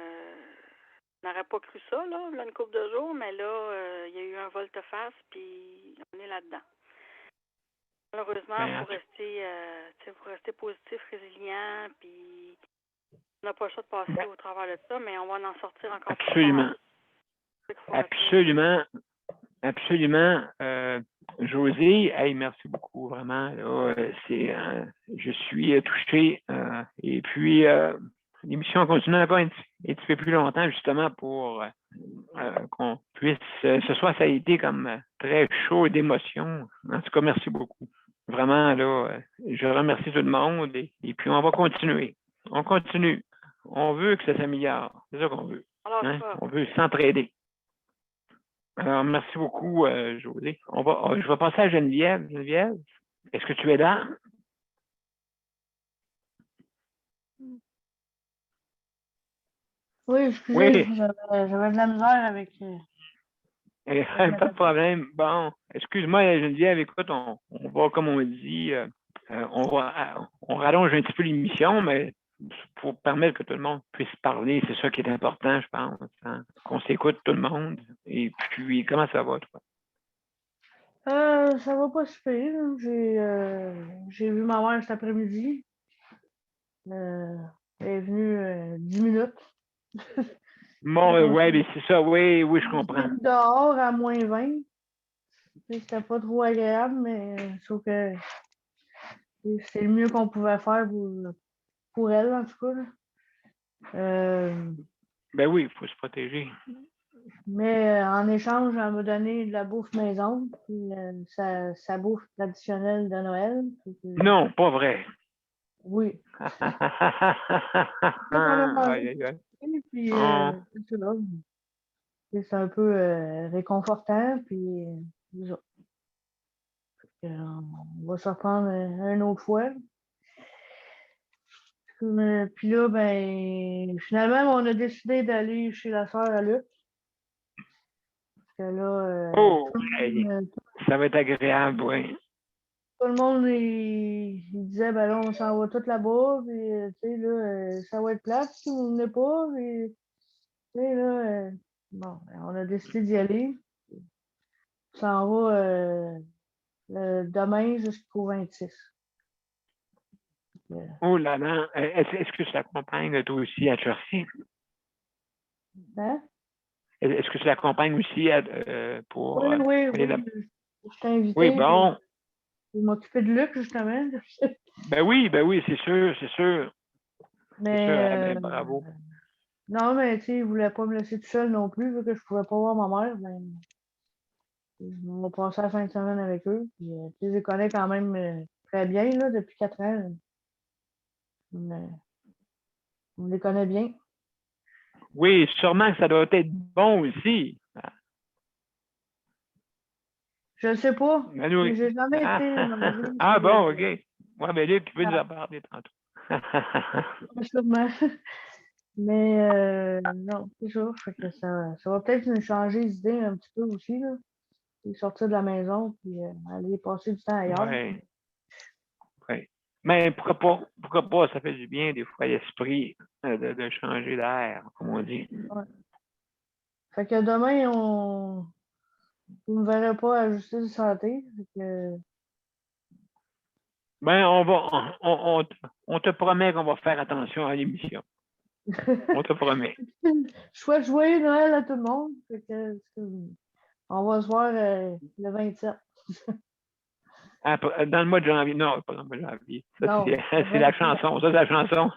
on n'aurait pas cru ça, là une couple de jours, mais là, il y a eu un volte-face, puis on est là-dedans. Malheureusement, il faut rester positif, résilient, puis on n'a pas le choix de passer au travers de ça, mais on va en sortir encore Absolument. plus fort. Absolument. Absolument. José, hey, merci beaucoup, vraiment. Là, je suis touché. Et puis, l'émission continue pas un petit peu plus longtemps, justement, pour qu'on puisse... ce soir, ça a été comme très chaud d'émotion. En tout cas, merci beaucoup. Vraiment, là, je remercie tout le monde. Et puis, on va continuer. On continue. On veut que ça s'améliore. C'est ça qu'on veut. Hein? On veut s'entraider. Alors, merci beaucoup, José. Je vais passer à Geneviève. Geneviève, est-ce que tu es là? Oui, excusez, Oui. j'avais de la misère avec. Pas de problème. Bon, excuse-moi, Geneviève, écoute, on va, comme on dit, on rallonge un petit peu l'émission, mais pour permettre que tout le monde puisse parler, c'est ça qui est important, je pense, hein, qu'on s'écoute tout le monde. Et puis, comment ça va, toi? Ça va pas super. J'ai vu ma mère cet après-midi. Elle est venue 10 minutes. Bon, ouais, mais c'est ça, oui, je comprends. Dehors à -20. C'était pas trop agréable, mais sauf que c'est le mieux qu'on pouvait faire pour elle, en tout cas. Ben oui, il faut se protéger. Mais en échange, elle m'a donné de la bouffe maison, puis sa bouffe traditionnelle de Noël. Non, pas vrai. Oui. Puis, c'est un peu réconfortant, puis on va se reprendre une autre fois. Puis là, ben, finalement, on a décidé d'aller chez la sœur à Luc. Parce que là, ça va être agréable, oui. Tout le monde, il disait, ben là, on s'en va tout là-bas, puis, tu sais, là, ça va être plate si vous ne venez pas, puis, tu sais, là, bon, ben, on a décidé d'y aller. On s'en va demain jusqu'au 26. Oh là là, est-ce que tu l'accompagnes toi aussi à Chelsea? Hein? Est-ce que tu l'accompagnes aussi pour... Oui. Je t'ai invité. Oui, bon. Je m'occuper de Luc, justement. Ben oui, c'est sûr. Mais, bravo. Non, mais tu sais, il ne voulait pas me laisser tout seul non plus, vu que je ne pouvais pas voir ma mère. Ben, je vais passer la fin de semaine avec eux. Puis, je les connais quand même très bien là, depuis 4 ans. On les connaît bien. Oui, sûrement que ça doit être bon aussi. Je ne sais pas. Oui. J'ai jamais été. Ah bon, OK. Ouais, mais Luc, tu peux nous en parler tantôt. Sûrement. Mais non, c'est ça. Fait que ça va peut-être nous changer d'idée un petit peu aussi. Là. Et sortir de la maison puis aller passer du temps ailleurs. Oui. Mais pourquoi pas, ça fait du bien des fois à l'esprit de changer d'air, comme on dit. Ouais. Fait que demain, vous ne me verrez pas à Justice de santé. Fait que... Ben, on te promet qu'on va faire attention à l'émission. On te promet. Je souhaite joyeux Noël à tout le monde. Fait que, on va se voir le 27. Dans le mois de janvier. Non, pas dans le mois de janvier. Ça, c'est la chanson. Ça, c'est la chanson.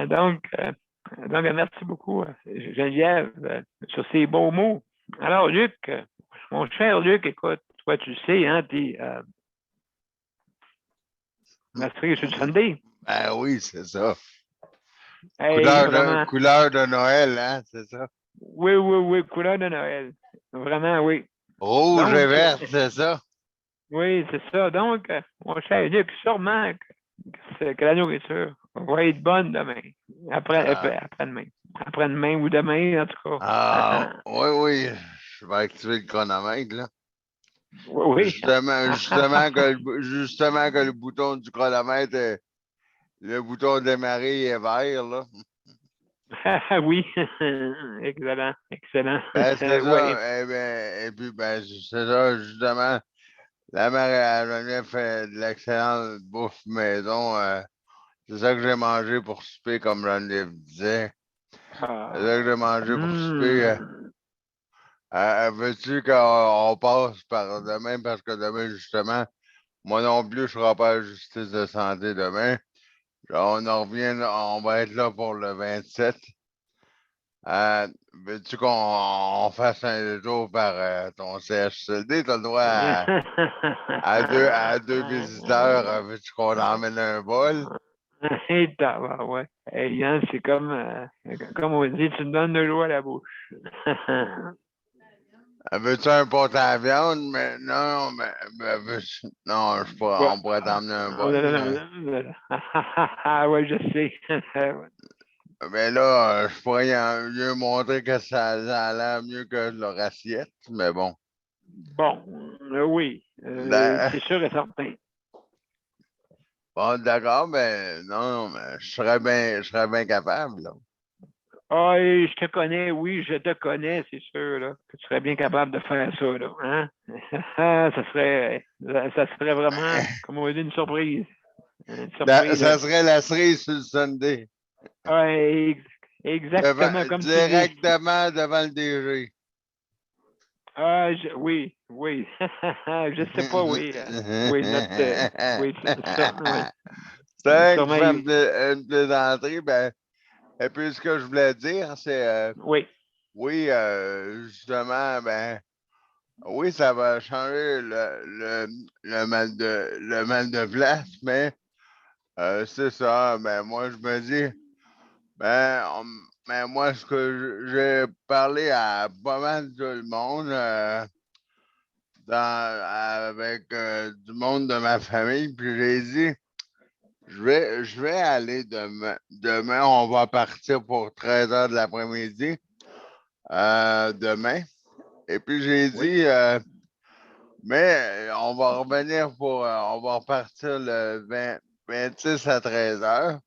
Donc, merci beaucoup, Geneviève, sur ces beaux mots. Alors, Luc, mon cher Luc, écoute, toi, tu sais, hein, t'es Master sur le Sunday. Ben oui, c'est ça. Hey, couleur de Noël, hein, c'est ça? Oui, couleur de Noël. Vraiment, oui. Rouge et vert, c'est ça? Oui, c'est ça. Donc, mon cher Luc, sûrement que la nourriture va être bonne demain. Après-demain. Après-demain ou demain, en tout cas. Oui. Je vais activer le chronomètre, là. Oui. Justement que le bouton du chronomètre, le bouton démarrer est vert, là. Oui, excellent. Ben, c'est ça. Et puis, c'est ça, justement. La mère Geneviève fait de l'excellente bouffe maison. C'est ça que j'ai mangé pour souper, comme Geneviève disait. C'est ça que j'ai mangé pour souper. Veux-tu qu'on passe par demain? Parce que demain, justement, moi non plus, je ne serai pas à la justice de santé demain. On en revient, on va être là pour le 27. Veux-tu qu'on fasse un détour par ton CHSLD? Tu as le droit à deux visiteurs. Veux-tu qu'on emmène un bol? Ouais. Hey, c'est comme on dit, tu me donnes de l'eau à la bouche. Veux-tu un pot à viande? Mais non, non, on pourrait t'emmener un pot. Ah, ouais, je sais. Mais là, je pourrais lui montrer que ça a l'air mieux que leur assiette, mais bon. Bon, oui, c'est sûr et certain. Bon, d'accord, mais non, mais je serais bien capable, là. Ah, et je te connais, oui, je te connais, c'est sûr, là, que tu serais bien capable de faire ça, là, hein? ça serait vraiment, comme on dit, une surprise. Une surprise. Ça serait la cerise sur le Sunday. Ouais, exactement comme tu dis. Directement devant le DG. Ah, oui, je sais pas, oui. Oui, oui, ça, oui. C'est vrai que je Sûrement, fais une plaisanterie, ben, et puis ce que je voulais dire, c'est oui. Oui, justement, ben oui, ça va changer le mal de place, mais c'est ça. Ben moi, je me dis, ben moi, ce que j'ai parlé à pas mal de tout le monde, avec du monde de ma famille, puis j'ai dit, je vais aller demain. Demain, on va partir pour 13 heures de l'après-midi. Demain. Et puis j'ai dit, mais on va revenir on va repartir le 26 à 13 heures.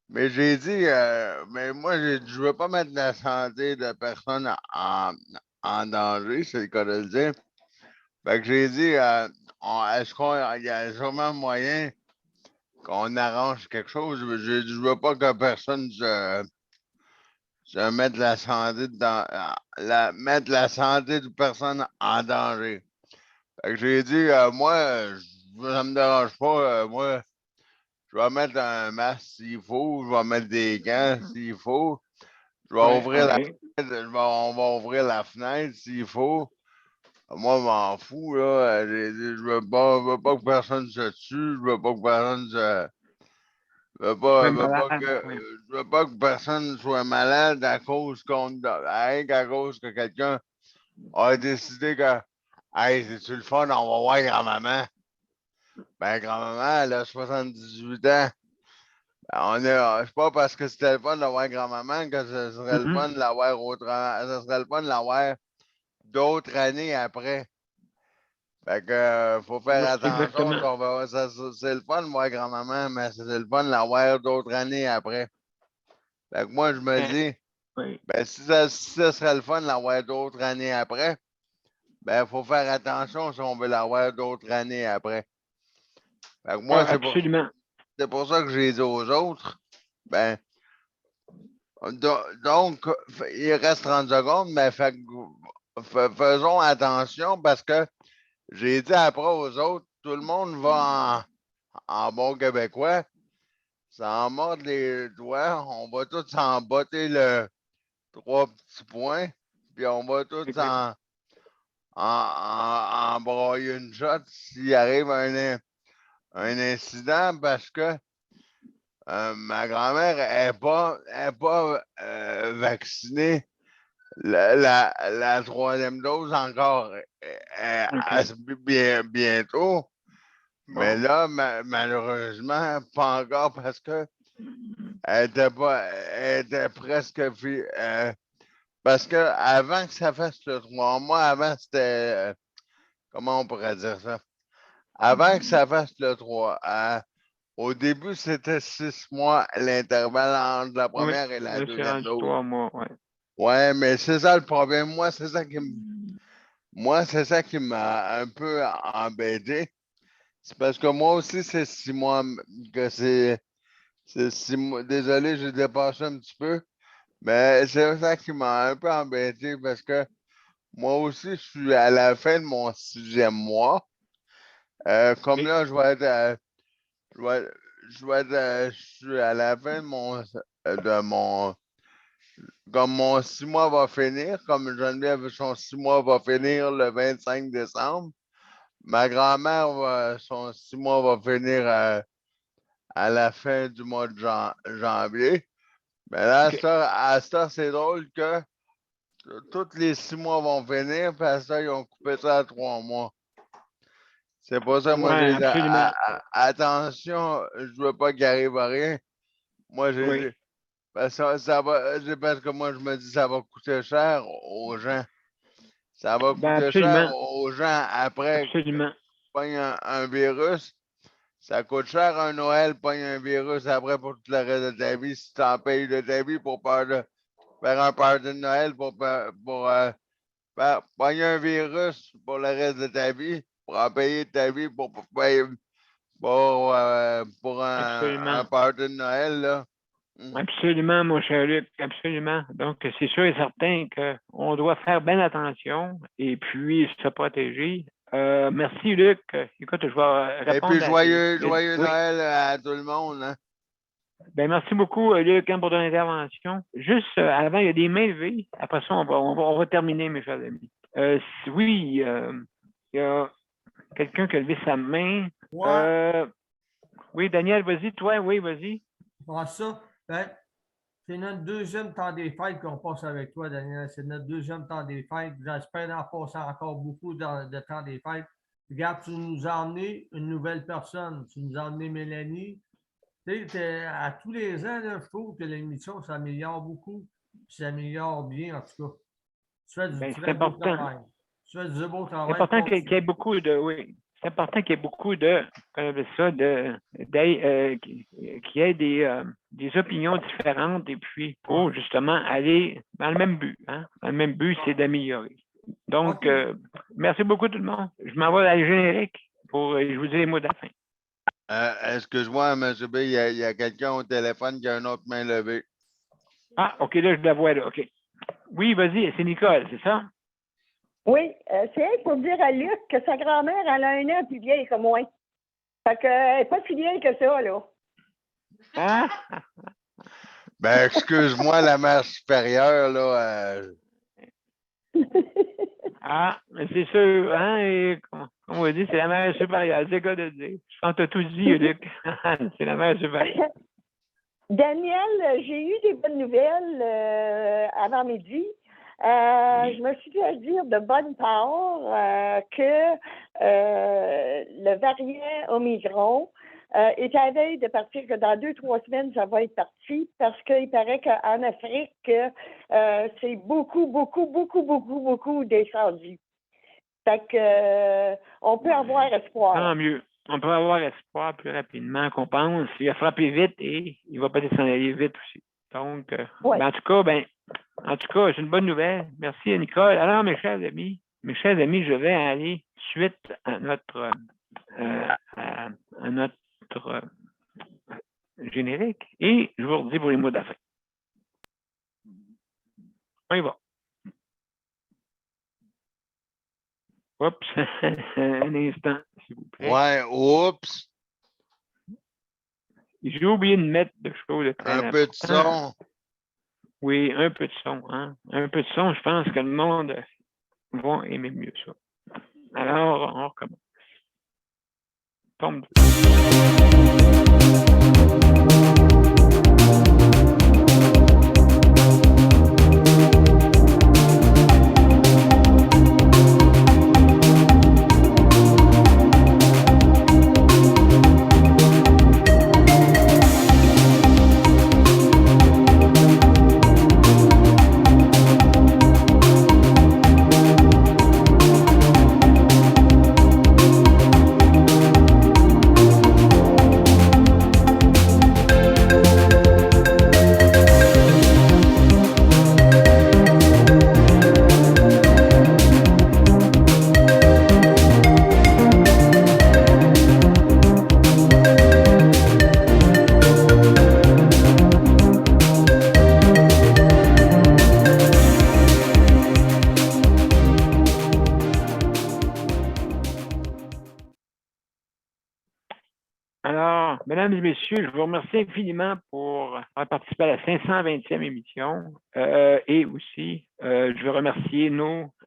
Mais j'ai dit, mais moi, je ne veux pas mettre la santé de personne en danger, c'est le cas de le dire. Fait que j'ai dit, est-ce qu'il y a sûrement moyen qu'on arrange quelque chose? Je ne veux pas que personne se mette mettre la santé de personne en danger. Fait que j'ai dit, moi, ça me dérange pas. Moi, je vais mettre un masque s'il faut, je vais mettre des gants s'il faut. Je vais ouvrir la fenêtre, on va ouvrir la fenêtre s'il faut. Moi, je m'en fous, là. J'ai dit, je veux pas que personne se tue, je veux pas que personne se. Je veux pas que personne soit malade à cause qu'à cause que quelqu'un a décidé que hey, c'est-tu le fun, on va voir grand-maman. Ben, grand-maman, elle a 78 ans. Ben, c'est pas parce que c'était le fun de voir grand-maman que ce serait le fun de l'avoir autrement. Ce serait le fun de l'avoir d'autres années après. Fait que faut faire attention. C'est le fun de voir grand-maman, mais c'est le fun de l'avoir d'autres années après. Fait que moi, je me dis, ben, si ça serait le fun de l'avoir d'autres années après, ben, il faut faire attention si on veut l'avoir d'autres années après. Fait que moi, absolument. C'est pour ça que j'ai dit aux autres, ben, donc, il reste 30 secondes, mais faisons attention parce que j'ai dit après aux autres, tout le monde va en bon québécois, s'en mordre les doigts, on va tous s'en botter le 3 petits points, puis on va tous en broyer une shot s'il arrive un incident parce que ma grand-mère n'est pas vaccinée. La troisième dose encore bientôt. Mais là, malheureusement, pas encore parce que elle était presque parce que avant que ça fasse le 3 mois, avant c'était comment on pourrait dire ça? Avant que ça fasse le 3, au début, c'était 6 mois l'intervalle entre la première et la deuxième dose. 3 mois, ouais. Ouais, mais c'est ça le problème. Moi, c'est ça qui m'a un peu embêté. C'est parce que moi aussi, c'est 6 mois que c'est 6 mois. Désolé, j'ai dépassé un petit peu. Mais c'est ça qui m'a un peu embêté parce que moi aussi, je suis à la fin de mon 6e mois. Comme là, je suis à la fin de comme mon 6 mois va finir, comme Geneviève, son 6 mois va finir le 25 décembre. Ma grand-mère, son 6 mois va finir à la fin du mois de janvier. Mais là, à ça, c'est drôle que tous les 6 mois vont venir, puis à ça, ils ont coupé ça à 3 mois. C'est pour ça, moi, Ouais, j'ai dit, absolument. attention, je veux pas qu'il arrive à rien. Moi, j'ai Oui. dit, parce que moi, je me dis, ça va coûter cher aux gens. Ça va Ben, coûter cher absolument. aux gens après Absolument. pogne un virus. Ça coûte cher un Noël, pogne un virus après pour tout le reste de ta vie. Si tu en payes de ta vie pour faire un party de Noël pour pogner un virus pour le reste de ta vie, pour en payer de ta vie pour payer pour un party de Noël, là. Absolument, mon cher Luc, absolument. Donc, c'est sûr et certain qu'on doit faire bien attention et puis se protéger. Merci, Luc. Écoute, je vais répondre. Et puis, joyeux Noël à tout le monde. Hein? Ben, merci beaucoup, Luc, pour ton intervention. Juste avant, il y a des mains levées. Après ça, on va terminer, mes chers amis. Oui, il y a quelqu'un qui a levé sa main. Ouais. Oui, Daniel, vas-y, toi, oui, vas-y. Ça, ben, c'est notre deuxième temps des fêtes qu'on passe avec toi, Daniel. C'est notre deuxième temps des fêtes. J'espère en passer encore beaucoup de temps des fêtes. Regarde, tu nous as emmené une nouvelle personne. Tu nous as emmené Mélanie. Tu sais, à tous les ans, là, je trouve que l'émission s'améliore beaucoup. S'améliore bien, en tout cas. Tu fais du beau travail. Tu fais du beau travail. C'est important qu'il y ait beaucoup de... Oui. C'est important qu'il y ait beaucoup de, qu'il y ait des opinions différentes et puis pour justement aller dans le même but. Hein? Dans le même but, c'est d'améliorer. Donc, merci beaucoup tout le monde. Je m'envoie à la générique pour je vous dis les mots de la fin. Excuse-moi, M. B, il y a quelqu'un au téléphone qui a une autre main levée. Ah, OK, là, je la vois là. OK. Oui, vas-y, c'est Nicole, c'est ça? Oui, c'est pour dire à Luc que sa grand-mère, elle a un an plus vieille que moi. Fait qu'elle n'est pas si vieille que ça, là. Hein? Ben, excuse-moi, la mère supérieure, là. Ah, mais c'est sûr, hein? Et, comme on va dire, c'est la mère supérieure. C'est quoi de dire? Je pense que tu as tout dit, Luc. C'est la mère supérieure. Daniel, j'ai eu des bonnes nouvelles avant midi. Je me suis fait dire de bonne part que le variant Omicron est à la veille de partir, que dans 2-3 semaines, ça va être parti, parce qu'il paraît qu'en Afrique, c'est beaucoup descendu. Fait que on peut avoir espoir. Tant mieux. On peut avoir espoir plus rapidement qu'on pense. Il a frappé vite et il va peut-être s'en aller vite aussi. Donc, ouais. En tout cas, c'est une bonne nouvelle. Merci, Nicole. Alors, mes chers amis, je vais aller suite à notre générique et je vous redis pour les mots de la fin. On y va. Oups, un instant, s'il vous plaît. Ouais, oups. J'ai oublié de mettre de choses de très Un peu de son. Oui, un peu de son. Hein? Un peu de son, je pense que le monde va aimer mieux ça. Alors, on recommence. Tombe 2. Mesdames et messieurs, je vous remercie infiniment pour avoir participé à la 520e émission et aussi, je veux remercier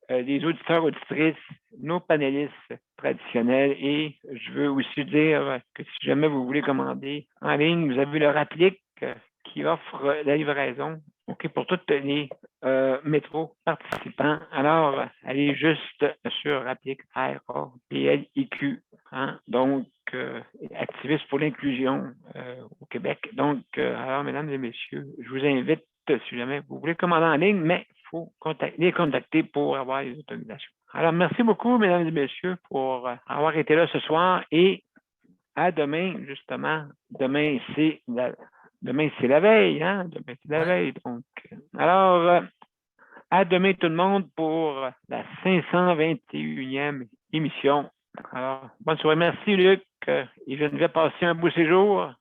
les auditeurs, auditrices, nos panélistes traditionnels et je veux aussi dire que si jamais vous voulez commander en ligne, vous avez le Rapplique qui offre la livraison pour toutes les métro participants. Alors, allez juste sur Applique RAPLIQ, hein, donc activiste pour l'inclusion au Québec. Donc, alors, mesdames et messieurs, je vous invite, si jamais vous voulez commander en ligne, mais il faut les contacter pour avoir les autorisations. Alors, merci beaucoup, mesdames et messieurs, pour avoir été là ce soir et à demain, justement. Demain, c'est la veille, hein? Demain, c'est la veille. Donc, alors, à demain tout le monde pour la 521e émission. Alors, bonne soirée. Merci, Luc. Et je vais passer un beau séjour.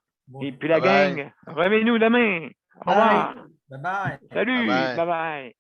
Et puis la gang, revenez-nous demain. Au revoir. Bye bye. Salut. Bye bye.